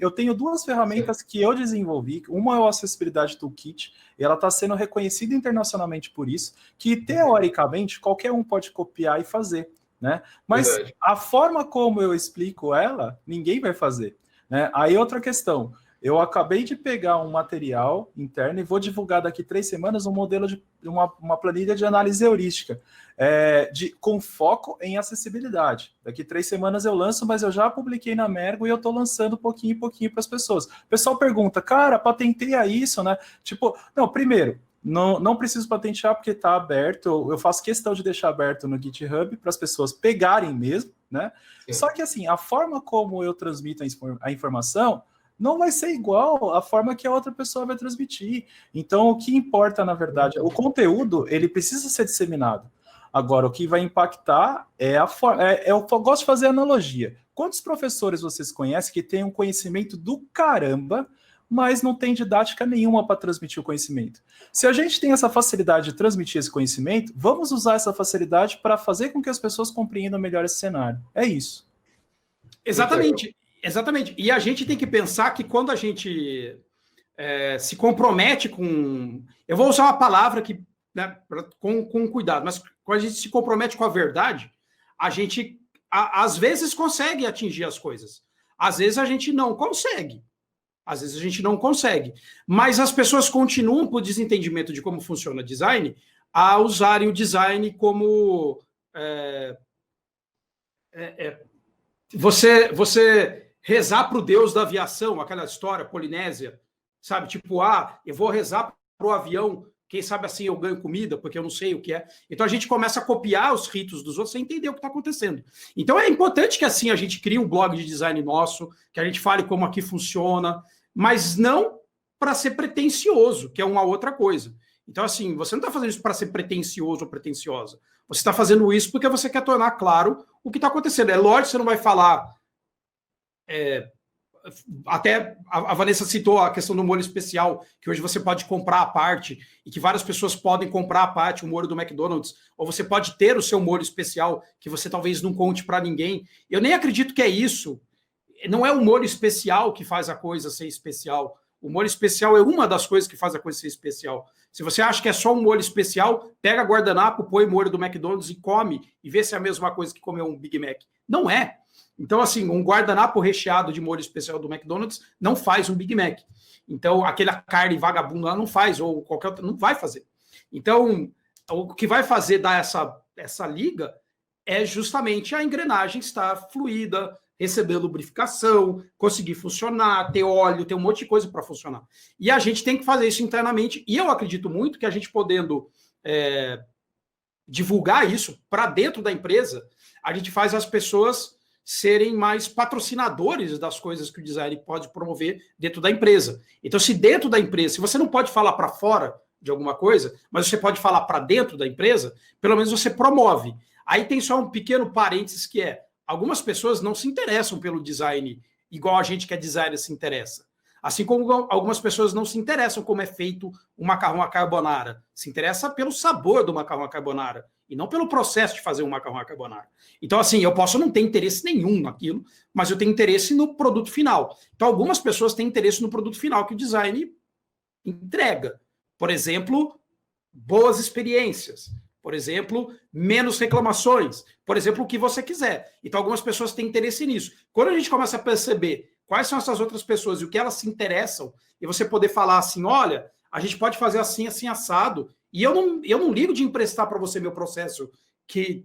eu tenho 2 ferramentas que eu desenvolvi. Uma é o Acessibilidade Toolkit, e ela está sendo reconhecida internacionalmente por isso, que teoricamente qualquer um pode copiar e fazer, né? Mas verdade. A forma como eu explico ela, ninguém vai fazer, né? Aí outra questão. Eu acabei de pegar um material interno e vou divulgar daqui 3 semanas um modelo de uma planilha de análise heurística com foco em acessibilidade. Daqui 3 semanas eu lanço, mas eu já publiquei na Mergo e eu estou lançando pouquinho em pouquinho para as pessoas. O pessoal pergunta, cara, patenteia isso, né? Tipo, não, primeiro, não preciso patentear porque está aberto. Eu faço questão de deixar aberto no GitHub para as pessoas pegarem mesmo, né? Sim. Só que assim, a forma como eu transmito a informação não vai ser igual à forma que a outra pessoa vai transmitir. Então, o que importa, na verdade, o conteúdo, ele precisa ser disseminado. Agora, o que vai impactar é a forma... eu gosto de fazer analogia. Quantos professores vocês conhecem que têm um conhecimento do caramba, mas não tem didática nenhuma para transmitir o conhecimento? Se a gente tem essa facilidade de transmitir esse conhecimento, vamos usar essa facilidade para fazer com que as pessoas compreendam melhor esse cenário. É isso. Exatamente. Exatamente. E a gente tem que pensar que quando a gente se compromete com... Eu vou usar uma palavra que, né, com cuidado, mas quando a gente se compromete com a verdade, a gente, às vezes, consegue atingir as coisas. Às vezes, a gente não consegue. Às vezes, a gente não consegue. Mas as pessoas continuam, por desentendimento de como funciona design, a usarem o design como... Você rezar para o deus da aviação, aquela história polinésia, sabe? Tipo, eu vou rezar para o avião, quem sabe assim eu ganho comida, porque eu não sei o que é. Então a gente começa a copiar os ritos dos outros sem entender o que está acontecendo. Então é importante que assim a gente crie um blog de design nosso, que a gente fale como aqui funciona, mas não para ser pretencioso, que é uma outra coisa. Então, assim, você não está fazendo isso para ser pretencioso ou pretenciosa. Você está fazendo isso porque você quer tornar claro o que está acontecendo. É lógico que você não vai falar... até a Vanessa citou a questão do molho especial, que hoje você pode comprar à parte e que várias pessoas podem comprar à parte o molho do McDonald's, ou você pode ter o seu molho especial que você talvez não conte para ninguém. Eu nem acredito que é isso. Não é o molho especial que faz a coisa ser especial. O molho especial é uma das coisas que faz a coisa ser especial. Se você acha que é só um molho especial, pega guardanapo, põe molho do McDonald's e come e vê se é a mesma coisa que comer um Big Mac. Não é. Então, assim, um guardanapo recheado de molho especial do McDonald's não faz um Big Mac. Então, aquela carne vagabunda lá não faz, ou qualquer outra, não vai fazer. Então, o que vai fazer dar essa liga é justamente a engrenagem estar fluida, receber lubrificação, conseguir funcionar, ter óleo, ter um monte de coisa para funcionar. E a gente tem que fazer isso internamente. E eu acredito muito que a gente podendo divulgar isso para dentro da empresa, a gente faz as pessoas serem mais patrocinadores das coisas que o design pode promover dentro da empresa. Então, se dentro da empresa, se você não pode falar para fora de alguma coisa, mas você pode falar para dentro da empresa, pelo menos você promove. Aí tem só um pequeno parênteses que algumas pessoas não se interessam pelo design igual a gente que é designer se interessa. Assim como algumas pessoas não se interessam como é feito o macarrão à carbonara. Se interessa pelo sabor do macarrão à carbonara e não pelo processo de fazer um macarrão à carbonara. Então, assim, eu posso não ter interesse nenhum naquilo, mas eu tenho interesse no produto final. Então, algumas pessoas têm interesse no produto final que o design entrega. Por exemplo, boas experiências. Por exemplo, menos reclamações. Por exemplo, o que você quiser. Então, algumas pessoas têm interesse nisso. Quando a gente começa a perceber quais são essas outras pessoas e o que elas se interessam, e você poder falar assim, olha, a gente pode fazer assim, assim, assado, e eu não ligo de emprestar para você meu processo que,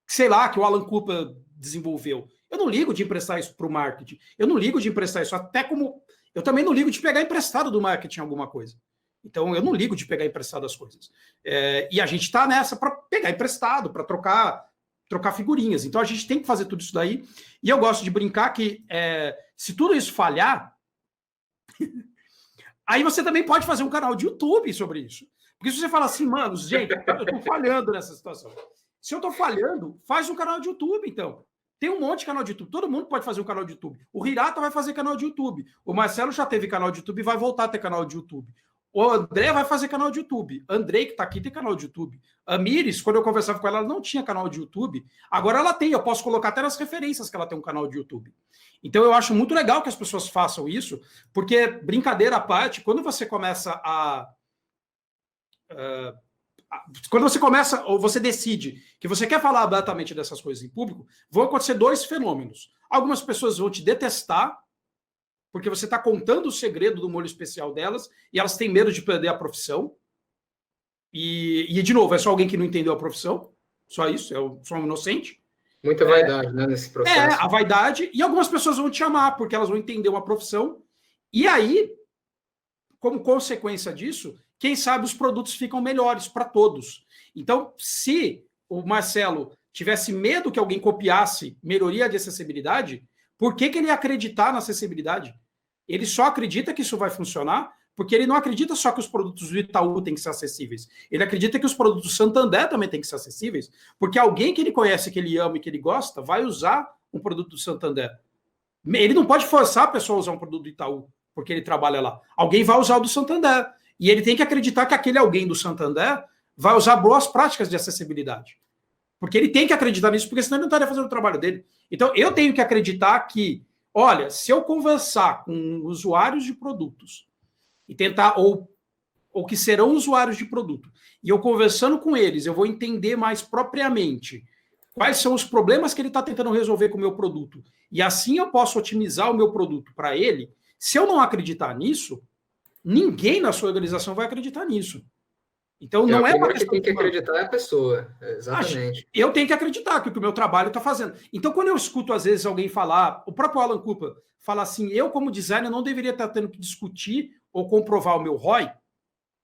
sei lá, que o Alan Cooper desenvolveu. Eu não ligo de emprestar isso para o marketing. Eu não ligo de emprestar isso, até como... Eu também não ligo de pegar emprestado do marketing alguma coisa. Então, eu não ligo de pegar emprestado as coisas. E a gente está nessa para pegar emprestado, para trocar figurinhas. Então, a gente tem que fazer tudo isso daí. E eu gosto de brincar que se tudo isso falhar, aí você também pode fazer um canal de YouTube sobre isso. Porque se você fala assim, mano, gente, eu estou falhando nessa situação. Se eu estou falhando, faz um canal de YouTube, então. Tem um monte de canal de YouTube. Todo mundo pode fazer um canal de YouTube. O Hirata vai fazer canal de YouTube. O Marcelo já teve canal de YouTube e vai voltar a ter canal de YouTube. O André vai fazer canal de YouTube. Andrei, que está aqui, tem canal de YouTube. A Miris, quando eu conversava com ela, ela não tinha canal de YouTube. Agora ela tem. Eu posso colocar até nas referências que ela tem um canal de YouTube. Então eu acho muito legal que as pessoas façam isso, porque, brincadeira à parte, quando você começa quando você começa, ou você decide que você quer falar abertamente dessas coisas em público, vão acontecer dois fenômenos. Algumas pessoas vão te detestar, porque você está contando o segredo do molho especial delas, e elas têm medo de perder a profissão. E de novo, é só alguém que não entendeu a profissão. Só isso, eu sou um inocente. Muita vaidade, né, nesse processo. A vaidade. E algumas pessoas vão te amar, porque elas vão entender uma profissão. E aí, como consequência disso, quem sabe os produtos ficam melhores para todos. Então, se o Marcelo tivesse medo que alguém copiasse melhoria de acessibilidade, por que ele ia acreditar na acessibilidade? Ele só acredita que isso vai funcionar porque ele não acredita só que os produtos do Itaú têm que ser acessíveis. Ele acredita que os produtos do Santander também têm que ser acessíveis, porque alguém que ele conhece, que ele ama e que ele gosta, vai usar um produto do Santander. Ele não pode forçar a pessoa a usar um produto do Itaú, porque ele trabalha lá. Alguém vai usar o do Santander. E ele tem que acreditar que aquele alguém do Santander vai usar boas práticas de acessibilidade. Porque ele tem que acreditar nisso, porque senão ele não estaria fazendo o trabalho dele. Então, eu tenho que acreditar que, olha, se eu conversar com usuários de produtos e tentar, ou que serão usuários de produto, e eu conversando com eles, eu vou entender mais propriamente quais são os problemas que ele está tentando resolver com o meu produto, e assim eu posso otimizar o meu produto para ele. Se eu não acreditar nisso, ninguém na sua organização vai acreditar nisso. Então, não é uma questão que tem que acreditar é a pessoa. Exatamente. Eu tenho que acreditar que o meu trabalho está fazendo. Então, quando eu escuto, às vezes, alguém falar, o próprio Alan Cooper fala assim, eu, como designer, não deveria estar tendo que discutir ou comprovar o meu ROI,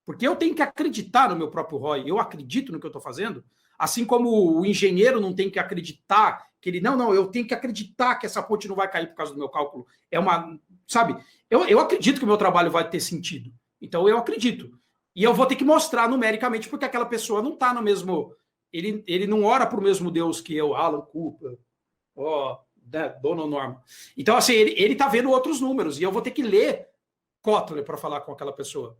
porque eu tenho que acreditar no meu próprio ROI. Eu acredito no que eu estou fazendo. Assim como o engenheiro não tem que acreditar que ele... Não, eu tenho que acreditar que essa ponte não vai cair por causa do meu cálculo. Sabe? Eu acredito que o meu trabalho vai ter sentido. Então, eu acredito. E eu vou ter que mostrar numericamente, porque aquela pessoa não está no mesmo... Ele não ora para o mesmo Deus que eu, Alan Cooper, Dona Norma. Então, assim, ele está vendo outros números, e eu vou ter que ler Kotler para falar com aquela pessoa.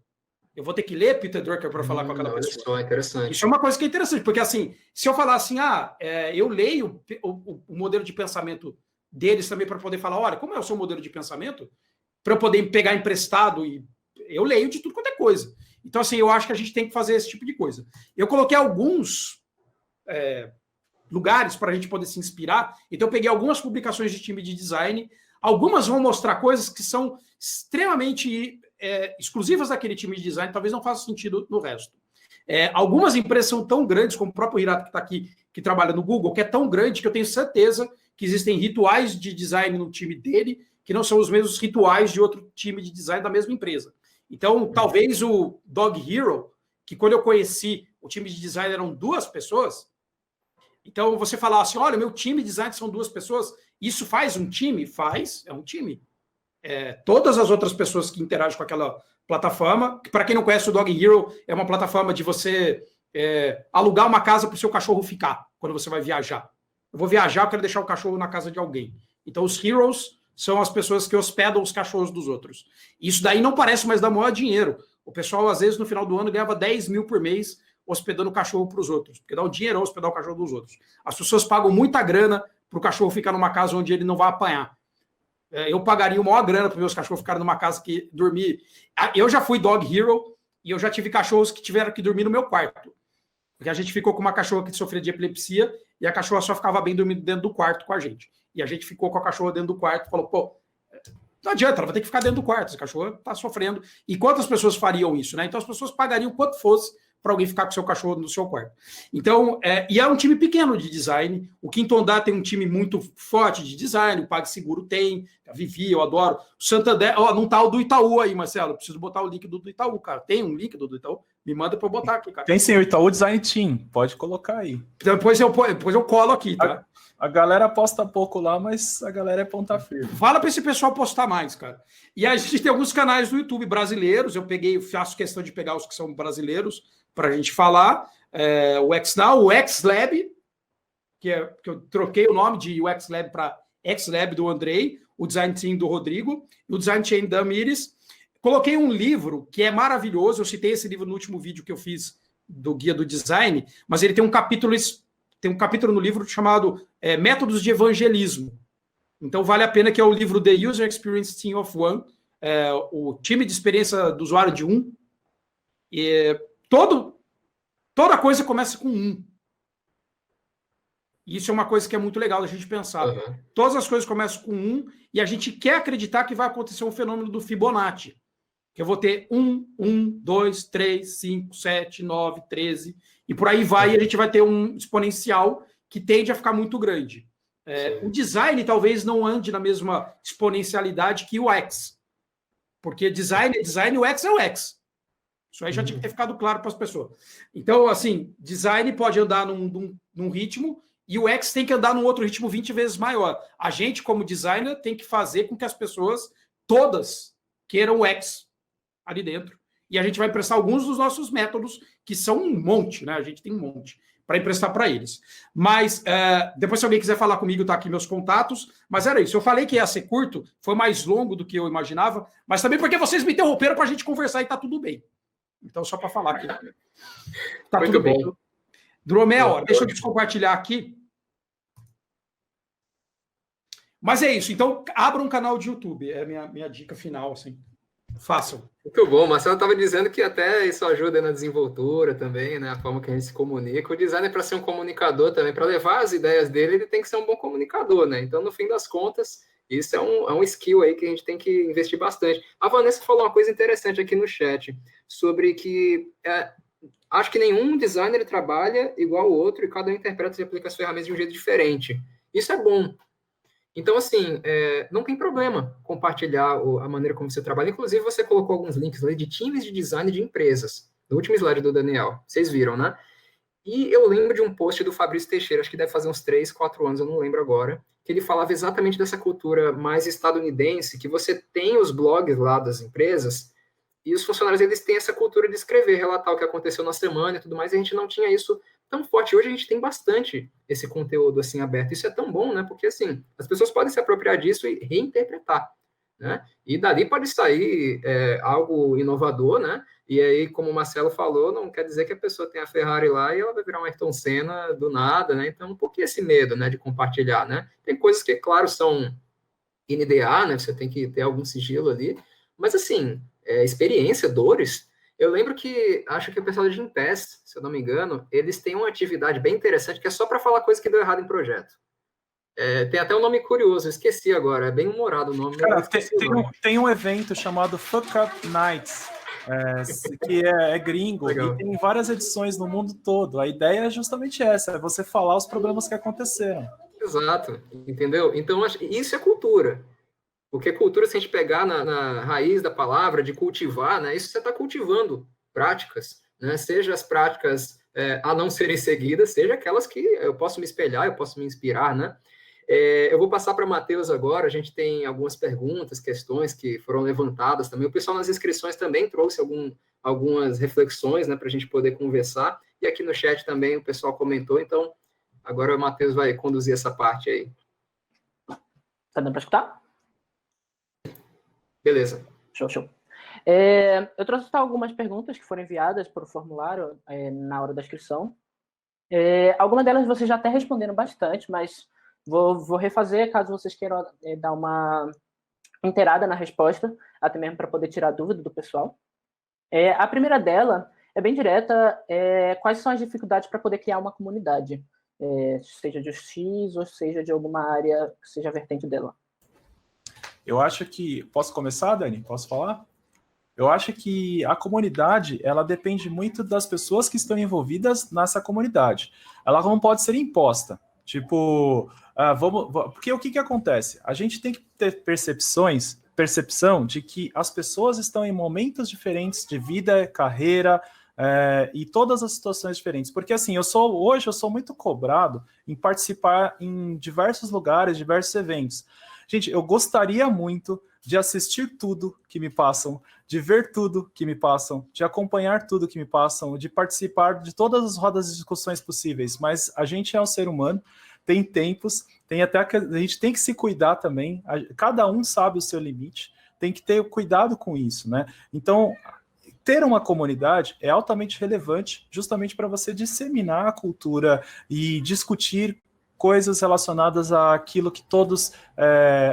Eu vou ter que ler Peter Drucker para falar com aquela pessoa. Só, interessante. Isso é uma coisa que é interessante, porque, assim, se eu falar assim, eu leio o modelo de pensamento deles também para poder falar, olha, como é o seu modelo de pensamento, para eu poder pegar emprestado, e eu leio de tudo quanto é coisa. Então, assim, eu acho que a gente tem que fazer esse tipo de coisa. Eu coloquei alguns lugares para a gente poder se inspirar. Então, eu peguei algumas publicações de time de design. Algumas vão mostrar coisas que são extremamente exclusivas daquele time de design, talvez não faça sentido no resto. Algumas empresas são tão grandes, como o próprio Hirata, que está aqui, que trabalha no Google, que é tão grande que eu tenho certeza que existem rituais de design no time dele que não são os mesmos rituais de outro time de design da mesma empresa. Então, talvez o Dog Hero, que quando eu conheci, o time de design eram 2 pessoas. Então, você falar assim, olha, meu time de design são 2 pessoas, isso faz um time? Faz, é um time. Todas as outras pessoas que interagem com aquela plataforma, que para quem não conhece, o Dog Hero é uma plataforma de você alugar uma casa para o seu cachorro ficar, quando você vai viajar. Eu vou viajar, eu quero deixar o cachorro na casa de alguém. Então, os Heroes são as pessoas que hospedam os cachorros dos outros. Isso daí não parece mais dar maior dinheiro. O pessoal, às vezes, no final do ano, ganhava 10 mil por mês hospedando o cachorro para os outros, porque dá um dinheirão hospedar o cachorro dos outros. As pessoas pagam muita grana para o cachorro ficar numa casa onde ele não vai apanhar. Eu pagaria uma maior grana para meus cachorros ficarem numa casa que dormir. Eu já fui Dog Hero e eu já tive cachorros que tiveram que dormir no meu quarto. Porque a gente ficou com uma cachorra que sofria de epilepsia e a cachorra só ficava bem dormindo dentro do quarto com a gente. E a gente ficou com a cachorra dentro do quarto e falou, pô, não adianta, ela vai ter que ficar dentro do quarto, essa cachorra está sofrendo. E quantas pessoas fariam isso, né? Então as pessoas pagariam quanto fosse para alguém ficar com o seu cachorro no seu quarto. Então, e é um time pequeno de design. O Quinto Andar tem um time muito forte de design, o PagSeguro tem, a Vivi, eu adoro. O Santander, não tá o do Itaú aí, Marcelo. Eu preciso botar o link do Itaú, cara. Tem um link do Itaú? Me manda para eu botar aqui, cara. Tem sim, o Itaú Design Team. Pode colocar aí. Depois eu colo aqui, tá? A galera posta pouco lá, mas a galera é ponta firme. Fala para esse pessoal postar mais, cara. E a gente tem alguns canais no YouTube brasileiros. Eu faço questão de pegar os que são brasileiros para a gente falar. O XNow, o XLab, que eu troquei o nome de UX Lab para XLab do Andrei, o Design Team do Rodrigo e o Design Chain da Miris. Coloquei um livro que é maravilhoso. Eu citei esse livro no último vídeo que eu fiz do Guia do Design, mas ele tem um capítulo no livro chamado Métodos de Evangelismo. Então, vale a pena, que é o livro The User Experience Team of One, o time de experiência do usuário de um. E toda coisa começa com um. Isso é uma coisa que é muito legal da gente pensar. Uhum. Todas as coisas começam com um e a gente quer acreditar que vai acontecer um fenômeno do Fibonacci. Que eu vou ter 1, 2, 3, 5, 7, 9, 13, e por aí vai, e a gente vai ter um exponencial que tende a ficar muito grande. O design talvez não ande na mesma exponencialidade que o X, porque design é design, o X é o X. Isso aí já tinha que ter ficado claro para as pessoas. Então, assim, design pode andar num ritmo, e o X tem que andar num outro ritmo 20 vezes maior. A gente, como designer, tem que fazer com que as pessoas todas queiram o X ali dentro. E a gente vai emprestar alguns dos nossos métodos, que são um monte, né? A gente tem um monte para emprestar para eles. Mas, depois, se alguém quiser falar comigo, tá aqui meus contatos. Mas era isso. Eu falei que ia ser curto, foi mais longo do que eu imaginava, mas também porque vocês me interromperam para a gente conversar e tá tudo bem. Então, só para falar aqui. Tá tudo bem. Dromel, deixa eu compartilhar aqui. Mas é isso. Então, abra um canal de YouTube. É a minha dica final, assim. Façam. Muito bom. O Marcelo estava dizendo que até isso ajuda na desenvoltura também, né? A forma que a gente se comunica. O design é para ser um comunicador também. Para levar as ideias dele, ele tem que ser um bom comunicador, né? Então, no fim das contas, isso é um skill aí que a gente tem que investir bastante. A Vanessa falou uma coisa interessante aqui no chat, sobre que acho que nenhum designer trabalha igual o outro e cada um interpreta e aplica as ferramentas de um jeito diferente. Isso é bom. Então, assim, não tem problema compartilhar a maneira como você trabalha. Inclusive, você colocou alguns links ali de times de design de empresas. No último slide do Daniel. Vocês viram, né? E eu lembro de um post do Fabrício Teixeira, acho que deve fazer uns 3, 4 anos, eu não lembro agora, que ele falava exatamente dessa cultura mais estadunidense, que você tem os blogs lá das empresas, e os funcionários, eles têm essa cultura de escrever, relatar o que aconteceu na semana e tudo mais, e a gente não tinha isso tão forte. Hoje a gente tem bastante esse conteúdo assim aberto. Isso é tão bom, né? Porque assim, as pessoas podem se apropriar disso e reinterpretar, né? E dali pode sair algo inovador, né? E aí, como o Marcelo falou, não quer dizer que a pessoa tem a Ferrari lá e ela vai virar um Ayrton Senna do nada, né? Então, por que esse medo, né, de compartilhar, né? Tem coisas que, claro, são NDA, né? Você tem que ter algum sigilo ali, mas assim, experiência, dores. Eu lembro que, acho que o pessoal de Gimpass, se eu não me engano, eles têm uma atividade bem interessante que é só para falar coisa que deu errado em projeto. Tem até um nome curioso, eu esqueci agora, é bem humorado o nome. Cara, tem um evento chamado Fuck Up Nights, que é gringo. Legal. E tem várias edições no mundo todo. A ideia é justamente essa, é você falar os problemas que aconteceram. Exato, entendeu? Então, isso é cultura. Porque cultura, se a gente pegar na raiz da palavra, de cultivar, né, isso você está cultivando práticas, né, seja as práticas a não serem seguidas, seja aquelas que eu posso me espelhar, eu posso me inspirar, né? Eu vou passar para o Matheus agora, a gente tem algumas perguntas, questões que foram levantadas também. O pessoal nas inscrições também trouxe algumas reflexões, né, para a gente poder conversar, e aqui no chat também o pessoal comentou, então agora o Matheus vai conduzir essa parte aí. Tá dando para escutar? Beleza. Show. Eu trouxe algumas perguntas que foram enviadas por formulário na hora da inscrição. Algumas delas vocês já até responderam bastante, mas vou refazer caso vocês queiram dar uma inteirada na resposta, até mesmo para poder tirar dúvida do pessoal. A primeira dela é bem direta. Quais são as dificuldades para poder criar uma comunidade? Seja de X ou seja de alguma área que seja a vertente dela. Eu acho que... Posso começar, Dani? Posso falar? Eu acho que a comunidade, ela depende muito das pessoas que estão envolvidas nessa comunidade. Ela não pode ser imposta. Tipo, porque o que acontece? A gente tem que ter percepção de que as pessoas estão em momentos diferentes de vida, carreira, e todas as situações diferentes. Porque assim, hoje eu sou muito cobrado em participar em diversos lugares, diversos eventos. Gente, eu gostaria muito de assistir tudo que me passam, de ver tudo que me passam, de acompanhar tudo que me passam, de participar de todas as rodas de discussões possíveis, mas a gente é um ser humano, tem tempos, a gente tem que se cuidar também, cada um sabe o seu limite, tem que ter cuidado com isso, né? Então, ter uma comunidade é altamente relevante justamente para você disseminar a cultura e discutir coisas relacionadas àquilo que todos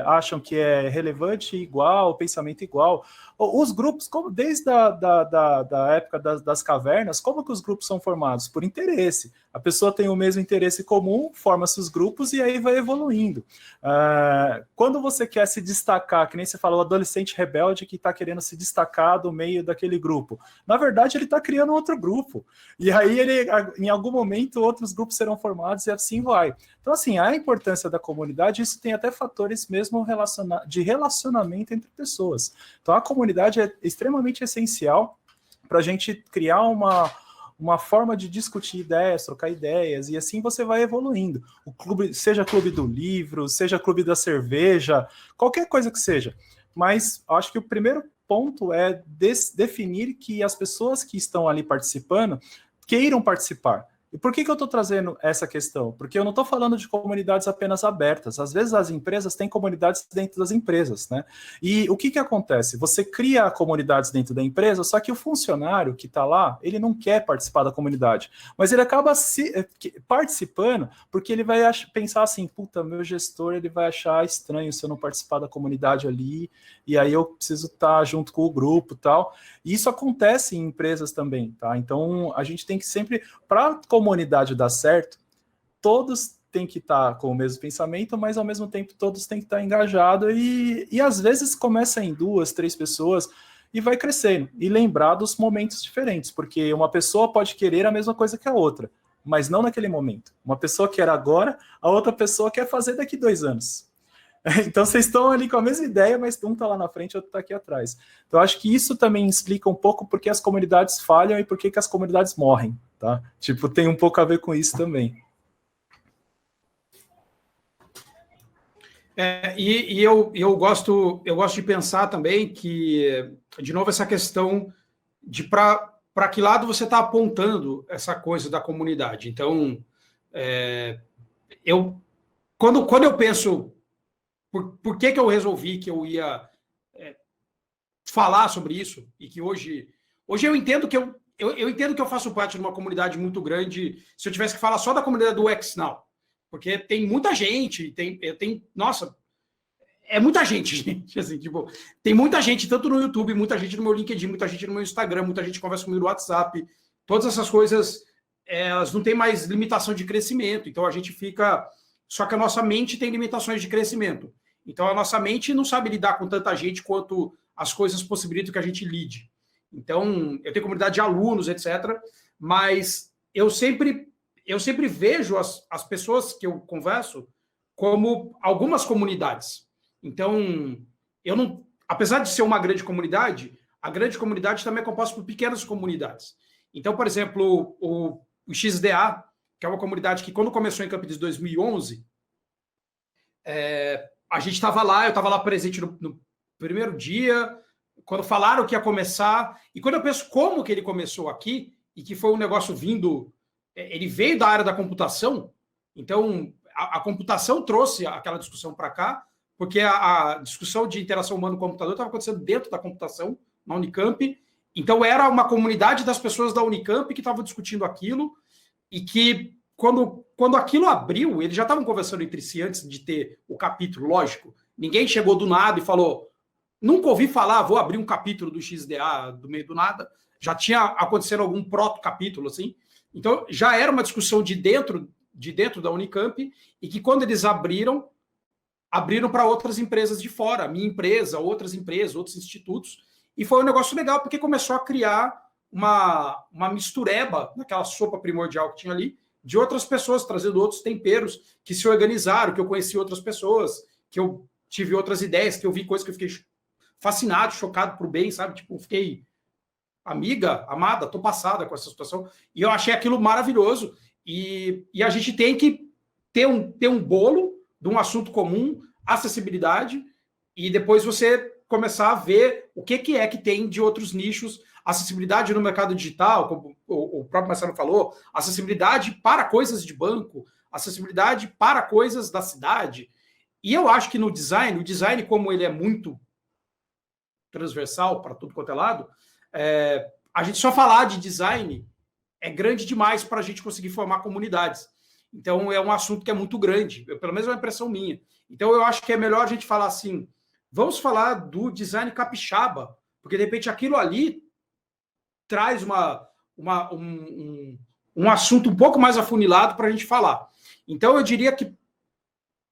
acham que é relevante, igual, pensamento igual. Os grupos, desde da época das cavernas, como que os grupos são formados? Por interesse. A pessoa tem o mesmo interesse comum, forma-se os grupos e aí vai evoluindo. Quando você quer se destacar, que nem você falou, o adolescente rebelde que está querendo se destacar do meio daquele grupo, na verdade ele está criando outro grupo. E aí, em algum momento, outros grupos serão formados e assim vai. Então, assim, a importância da comunidade, isso tem até fatores mesmo de relacionamento entre pessoas. Então, a comunidade é extremamente essencial para a gente criar uma forma de discutir ideias, trocar ideias, e assim você vai evoluindo. O clube, seja clube do livro, seja clube da cerveja, qualquer coisa que seja. Mas acho que o primeiro ponto é definir que as pessoas que estão ali participando queiram participar. E por que eu estou trazendo essa questão? Porque eu não estou falando de comunidades apenas abertas. Às vezes as empresas têm comunidades dentro das empresas, né? E o que acontece? Você cria comunidades dentro da empresa, só que o funcionário que está lá, ele não quer participar da comunidade. Mas ele acaba participando porque ele vai pensar assim, puta, meu gestor ele vai achar estranho se eu não participar da comunidade ali, e aí eu preciso estar junto com o grupo e tal. E isso acontece em empresas também, tá? Então a gente tem que sempre, para a comunidade dar certo, todos têm que estar com o mesmo pensamento, mas ao mesmo tempo todos têm que estar engajados e às vezes começa em 2, 3 pessoas e vai crescendo. E lembrar dos momentos diferentes, porque uma pessoa pode querer a mesma coisa que a outra, mas não naquele momento. Uma pessoa quer agora, a outra pessoa quer fazer daqui 2 anos. Então, vocês estão ali com a mesma ideia, mas um está lá na frente e outro está aqui atrás. Então, acho que isso também explica um pouco porque as comunidades falham e por que as comunidades morrem, tá? Tipo, tem um pouco a ver com isso também. Eu gosto de pensar também que, de novo, essa questão de para que lado você está apontando essa coisa da comunidade. Então, quando eu penso por que eu resolvi que eu ia falar sobre isso e que hoje eu entendo que eu entendo que eu faço parte de uma comunidade muito grande. Se eu tivesse que falar só da comunidade do XNow, porque tem muita gente, nossa, é muita gente, assim, tipo, tem muita gente tanto no YouTube, muita gente no meu LinkedIn, muita gente no meu Instagram, muita gente conversa comigo no WhatsApp. Todas essas coisas, elas não têm mais limitação de crescimento. Então a gente fica, só que a nossa mente tem limitações de crescimento. Então, a nossa mente não sabe lidar com tanta gente quanto as coisas possibilitam que a gente lide. Então, eu tenho comunidade de alunos, etc. Mas eu sempre vejo as pessoas que eu converso como algumas comunidades. Então, apesar de ser uma grande comunidade, a grande comunidade também é composta por pequenas comunidades. Então, por exemplo, o XDA, que é uma comunidade que, quando começou em Campinas em 2011, a gente estava lá, eu estava lá presente no primeiro dia, quando falaram que ia começar, e quando eu penso como que ele começou aqui, e que foi um negócio ele veio da área da computação, então a computação trouxe aquela discussão para cá, porque a discussão de interação humano-computador estava acontecendo dentro da computação, na Unicamp, então era uma comunidade das pessoas da Unicamp que estavam discutindo aquilo, e que quando aquilo abriu, eles já estavam conversando entre si antes de ter o capítulo, lógico. Ninguém chegou do nada e falou, nunca ouvi falar, vou abrir um capítulo do XDA do meio do nada. Já tinha acontecido algum proto-capítulo, assim. Então, já era uma discussão de dentro da Unicamp, e que quando eles abriram para outras empresas de fora, minha empresa, outras empresas, outros institutos. E foi um negócio legal, porque começou a criar uma mistureba naquela sopa primordial que tinha ali, de outras pessoas, trazendo outros temperos, que se organizaram, que eu conheci outras pessoas, que eu tive outras ideias, que eu vi coisas que eu fiquei fascinado, chocado por bem, sabe? Tipo, fiquei amiga, amada, tô passada com essa situação. E eu achei aquilo maravilhoso. E a gente tem que ter um bolo de um assunto comum, acessibilidade, e depois você começar a ver o que é que tem de outros nichos, acessibilidade no mercado digital, como o próprio Marcelo falou, acessibilidade para coisas de banco, acessibilidade para coisas da cidade. E eu acho que no design, o design, como ele é muito transversal para tudo quanto é lado, a gente só falar de design é grande demais para a gente conseguir formar comunidades. Então, é um assunto que é muito grande, pelo menos é uma impressão minha. Então, eu acho que é melhor a gente falar assim, vamos falar do design capixaba, porque, de repente, aquilo ali traz um assunto um pouco mais afunilado para a gente falar. Então, eu diria que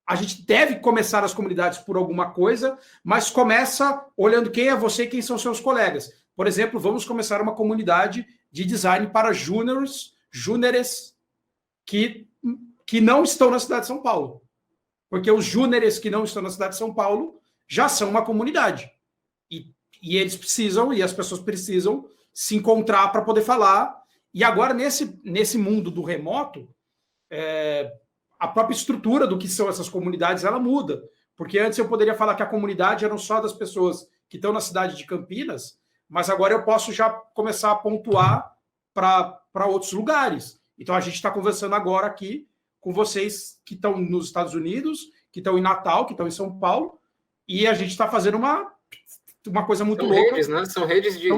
a gente deve começar as comunidades por alguma coisa, mas começa olhando quem é você e quem são seus colegas. Por exemplo, vamos começar uma comunidade de design para júniores que não estão na cidade de São Paulo. Porque os júniores que não estão na cidade de São Paulo já são uma comunidade. E eles precisam, e as pessoas precisam se encontrar para poder falar. E agora, nesse mundo do remoto, a própria estrutura do que são essas comunidades, ela muda. Porque antes eu poderia falar que a comunidade eram só das pessoas que estão na cidade de Campinas, mas agora eu posso já começar a pontuar para outros lugares. Então, a gente está conversando agora aqui com vocês que estão nos Estados Unidos, que estão em Natal, que estão em São Paulo, e a gente está fazendo uma coisa muito louca. Redes, né? São redes de...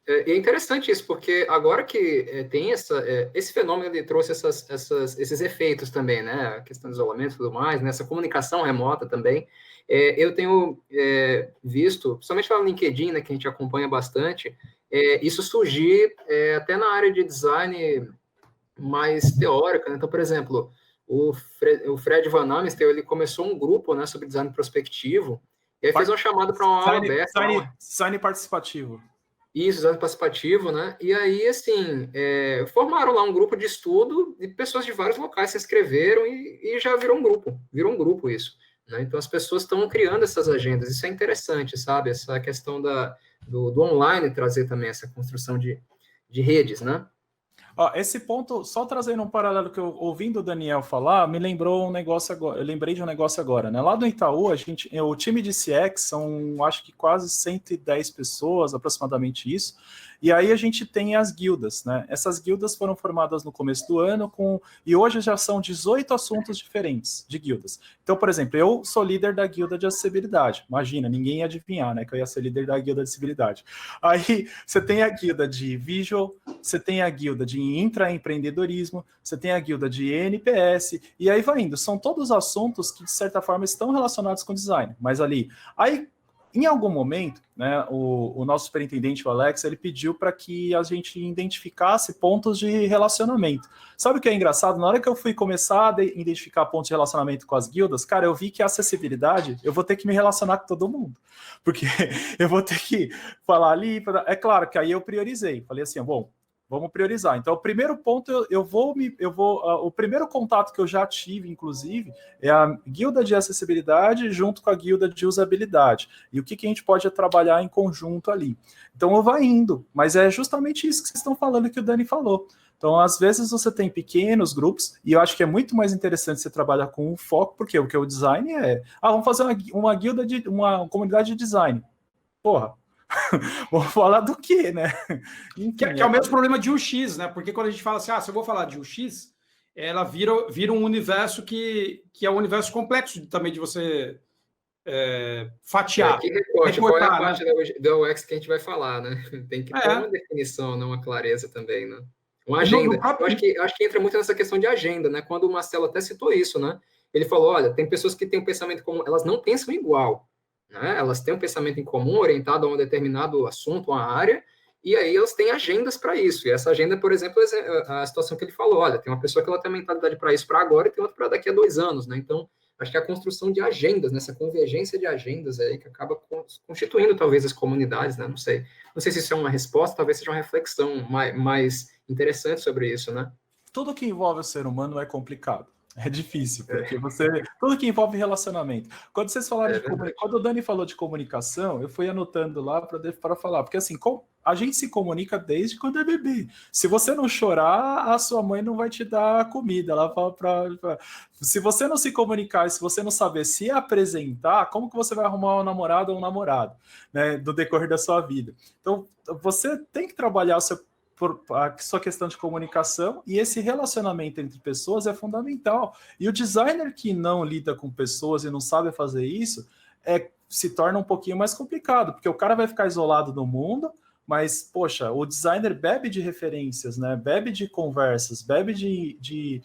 E é interessante isso, porque agora que tem esse fenômeno, ele trouxe esses efeitos também, né? A questão do isolamento e tudo mais, né? Essa comunicação remota também. Eu tenho visto, principalmente no LinkedIn, né, que a gente acompanha bastante, isso surgir até na área de design mais teórica, né? Então, por exemplo, o Fred Van Amstel, ele começou um grupo, né, sobre design prospectivo, e aí fez uma chamada para uma aula aberta. Design participativo. Isso, design participativo, né? E aí, assim, formaram lá um grupo de estudo de pessoas de vários locais se inscreveram e já virou um grupo isso. Né? Então, as pessoas estão criando essas agendas, isso é interessante, sabe? Essa questão do online trazer também essa construção de redes, né? Esse ponto, só trazendo um paralelo que eu ouvindo o Daniel falar, me lembrou um negócio agora. Eu lembrei de um negócio agora, né? Lá do Itaú, o time de CX são, acho que quase 110 pessoas, aproximadamente isso. E aí a gente tem as guildas, né? Essas guildas foram formadas no começo do ano e hoje já são 18 assuntos diferentes de guildas. Então, por exemplo, eu sou líder da guilda de acessibilidade. Imagina, ninguém ia adivinhar, né? Que eu ia ser líder da guilda de acessibilidade. Aí você tem a guilda de visual, você tem a guilda de intraempreendedorismo, você tem a guilda de NPS, e aí vai indo. São todos assuntos que, de certa forma, estão relacionados com design, mas ali... Aí, em algum momento, né, o nosso superintendente, o Alex, ele pediu para que a gente identificasse pontos de relacionamento. Sabe o que é engraçado? Na hora que eu fui começar a identificar pontos de relacionamento com as guildas, cara, eu vi que a acessibilidade, eu vou ter que me relacionar com todo mundo. Porque eu vou ter que falar ali... É claro que aí eu priorizei. Falei assim, bom, vamos priorizar. Então, o primeiro ponto, o primeiro contato que eu já tive, inclusive, é a guilda de acessibilidade junto com a guilda de usabilidade. E o que a gente pode trabalhar em conjunto ali. Então, eu vou indo. Mas é justamente isso que vocês estão falando, que o Dani falou. Então, às vezes, você tem pequenos grupos, e eu acho que é muito mais interessante você trabalhar com um foco, porque o design vamos fazer uma guilda uma comunidade de design. Porra. Vamos falar do quê, né? Enfim, que é o mesmo problema de UX, né? Porque quando a gente fala assim, se eu vou falar de UX, ela vira um universo que é um universo complexo também de você fatiar. Qual é a parte da UX que a gente vai falar, né? Tem que ter uma definição, não uma clareza também, né? Uma agenda. Eu acho que entra muito nessa questão de agenda, né? Quando o Marcelo até citou isso, né? Ele falou, olha, tem pessoas que têm um pensamento comum, elas não pensam igual. Né? Elas têm um pensamento em comum, orientado a um determinado assunto, uma área, e aí elas têm agendas para isso. E essa agenda, por exemplo, é a situação que ele falou. Olha, tem uma pessoa que ela tem a mentalidade para isso para agora e tem outra para daqui a 2 anos. Né? Então, Acho que é a construção de agendas, nessa convergência de agendas aí que acaba constituindo talvez as comunidades, né? Não sei. Não sei se isso é uma resposta, talvez seja uma reflexão mais interessante sobre isso, né? Tudo que envolve o ser humano é complicado. É difícil, porque tudo que envolve relacionamento. Quando vocês falaram quando o Dani falou de comunicação, eu fui anotando lá para falar, porque assim, a gente se comunica desde quando é bebê. Se você não chorar, a sua mãe não vai te dar comida. Ela fala se você não se comunicar, se você não saber se apresentar, como que você vai arrumar um namorado ou um namorado, né, do decorrer da sua vida? Então, você tem que trabalhar a sua questão de comunicação, e esse relacionamento entre pessoas é fundamental. E o designer que não lida com pessoas e não sabe fazer isso, se torna um pouquinho mais complicado, porque o cara vai ficar isolado do mundo, mas, poxa, o designer bebe de referências, né? Bebe de conversas, bebe de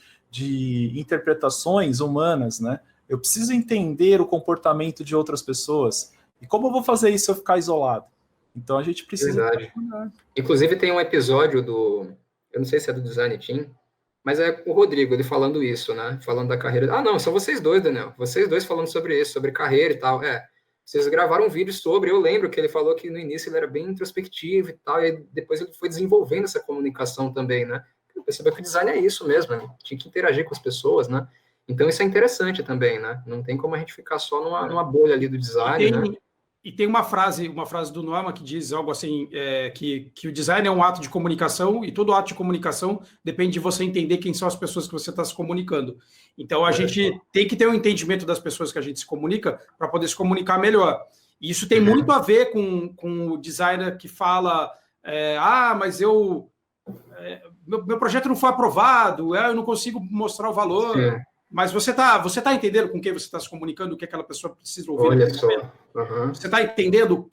interpretações humanas, né? Eu preciso entender o comportamento de outras pessoas. E como eu vou fazer isso se eu ficar isolado? Então a gente precisa... Verdade. Inclusive tem um episódio eu não sei se é do Design Team, mas é o Rodrigo, ele falando isso, né? Falando da carreira. Ah, não, são vocês dois, Daniel. Vocês dois falando sobre isso, sobre carreira e tal. Vocês gravaram um vídeo sobre, eu lembro que ele falou que no início ele era bem introspectivo e tal, e depois ele foi desenvolvendo essa comunicação também, né? Ele percebeu que o design é isso mesmo, né? Tinha que interagir com as pessoas, né? Então isso é interessante também, né? Não tem como a gente ficar só numa bolha ali do design, né? E tem uma frase do Norman que diz algo assim, que o design é um ato de comunicação, e todo ato de comunicação depende de você entender quem são as pessoas que você está se comunicando. Então, a gente tem que ter um entendimento das pessoas que a gente se comunica para poder se comunicar melhor. E isso tem muito a ver com o designer que fala, mas meu projeto não foi aprovado, eu não consigo mostrar o valor. Sim. Mas você tá entendendo com quem você está se comunicando, o que aquela pessoa precisa ouvir? Olha só. Você está entendendo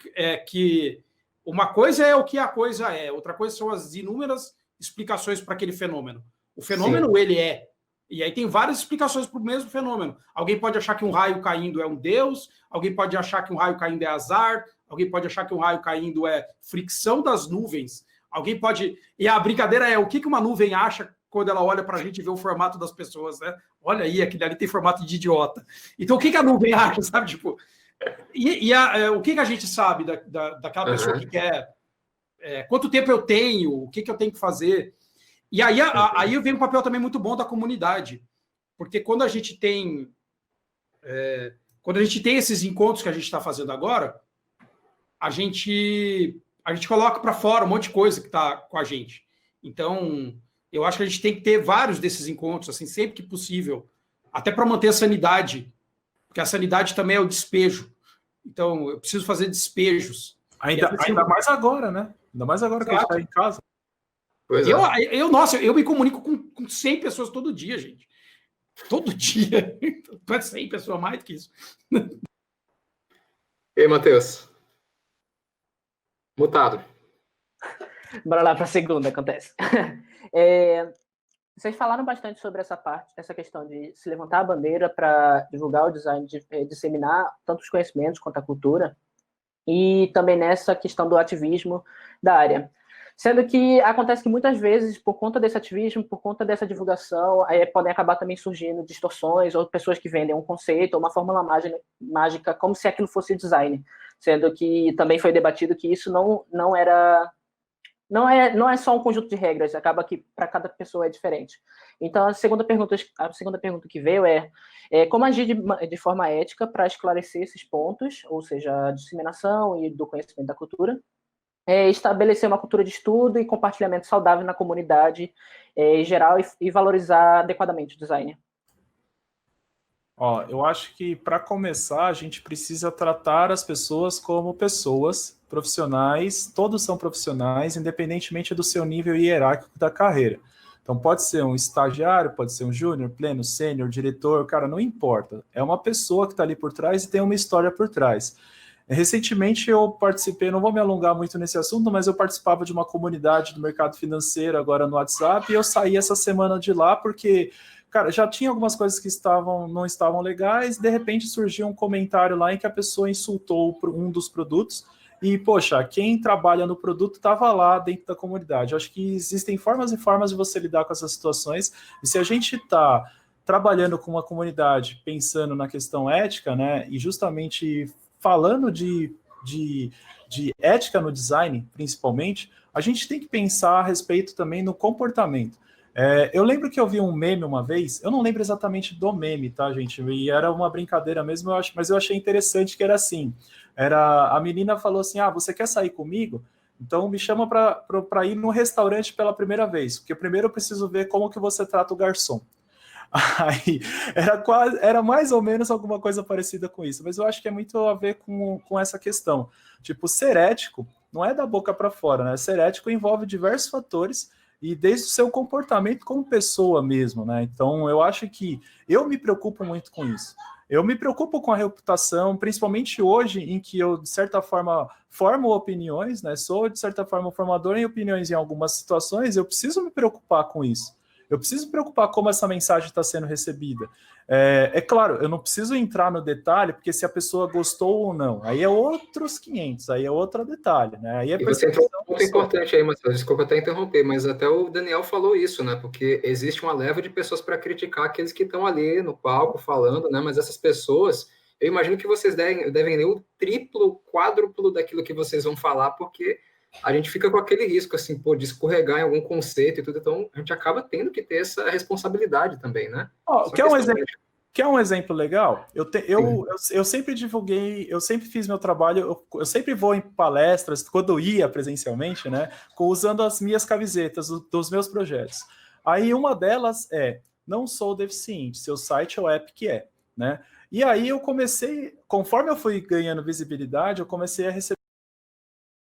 que uma coisa é o que a coisa é, outra coisa são as inúmeras explicações para aquele fenômeno. O fenômeno, sim, ele é. E aí tem várias explicações para o mesmo fenômeno. Alguém pode achar que um raio caindo é um deus, alguém pode achar que um raio caindo é azar, alguém pode achar que um raio caindo é fricção das nuvens, alguém pode... E a brincadeira é o que uma nuvem acha quando ela olha para a gente e vê o formato das pessoas, né? Olha aí, aquele ali tem formato de idiota. Então, o que a nuvem acha, sabe? Tipo, o que a gente sabe daquela pessoa que quer... quanto tempo eu tenho? O que eu tenho que fazer? E aí vem um papel também muito bom da comunidade. Porque quando a gente tem... quando a gente tem esses encontros que a gente está fazendo agora, a gente coloca para fora um monte de coisa que está com a gente. Então... eu acho que a gente tem que ter vários desses encontros, assim, sempre que possível, até para manter a sanidade, porque a sanidade também é o despejo. Então, eu preciso fazer despejos. Ainda mais agora, né? Ainda mais agora que a gente está em casa. Eu me comunico com 100 pessoas todo dia, gente. Todo dia. Não é 100 pessoas mais do que isso. E aí, Matheus? Mutado. Bora lá para a segunda, acontece. Vocês falaram bastante sobre essa questão de se levantar a bandeira para divulgar o design, disseminar tanto os conhecimentos quanto a cultura, e também nessa questão do ativismo da área. Sendo que acontece que muitas vezes, por conta desse ativismo, por conta dessa divulgação, aí podem acabar também surgindo distorções, ou pessoas que vendem um conceito, ou uma fórmula mágica, como se aquilo fosse design. Sendo que também foi debatido que isso não é só um conjunto de regras, acaba que para cada pessoa é diferente. Então, a segunda pergunta que veio é como agir de forma ética para esclarecer esses pontos, ou seja, a disseminação e do conhecimento da cultura, estabelecer uma cultura de estudo e compartilhamento saudável na comunidade em geral e valorizar adequadamente o design. Eu acho que, para começar, a gente precisa tratar as pessoas como pessoas profissionais, todos são profissionais, independentemente do seu nível hierárquico da carreira. Então, pode ser um estagiário, pode ser um júnior, pleno, sênior, diretor, cara, não importa. É uma pessoa que está ali por trás e tem uma história por trás. Recentemente eu participei, não vou me alongar muito nesse assunto, mas eu participava de uma comunidade do mercado financeiro agora no WhatsApp, e eu saí essa semana de lá porque... cara, já tinha algumas coisas que não estavam legais, de repente surgiu um comentário lá em que a pessoa insultou um dos produtos, e, poxa, quem trabalha no produto estava lá dentro da comunidade. Eu acho que existem formas e formas de você lidar com essas situações, e se a gente está trabalhando com uma comunidade, pensando na questão ética, né, e justamente falando de ética no design, principalmente, a gente tem que pensar a respeito também no comportamento. Eu lembro que eu vi um meme uma vez, eu não lembro exatamente do meme, tá, gente? E era uma brincadeira mesmo, mas eu achei interessante que era assim, a menina falou assim, você quer sair comigo? Então me chama para ir no restaurante pela primeira vez, porque primeiro eu preciso ver como que você trata o garçom. Aí era mais ou menos alguma coisa parecida com isso, mas eu acho que é muito a ver com essa questão. Tipo, ser ético não é da boca para fora, né? Ser ético envolve diversos fatores e desde o seu comportamento como pessoa mesmo, né? Então eu acho que eu me preocupo muito com isso. Eu me preocupo com a reputação, principalmente hoje, em que eu, de certa forma, formo opiniões, né? Sou, de certa forma, formador em opiniões em algumas situações, eu preciso me preocupar com isso. Eu preciso me preocupar como essa mensagem está sendo recebida. É claro, eu não preciso entrar no detalhe, porque se a pessoa gostou ou não, aí é outros 500, aí é outro detalhe, né? Aí é E você entrou um ponto importante aí, Marcelo, desculpa até interromper, mas até o Daniel falou isso, né? Porque existe uma leva de pessoas para criticar aqueles que estão ali no palco falando, né? Mas essas pessoas, eu imagino que vocês devem ler o triplo, quádruplo daquilo que vocês vão falar, porque a gente fica com aquele risco, assim, de escorregar em algum conceito e tudo, então a gente acaba tendo que ter essa responsabilidade também, né? Quer um exemplo legal? Eu sempre divulguei, eu sempre fiz meu trabalho, eu sempre vou em palestras, quando eu ia presencialmente, né, usando as minhas camisetas dos meus projetos. Aí uma delas não sou deficiente, seu site ou app que é, né? E aí eu comecei, conforme eu fui ganhando visibilidade, eu comecei a receber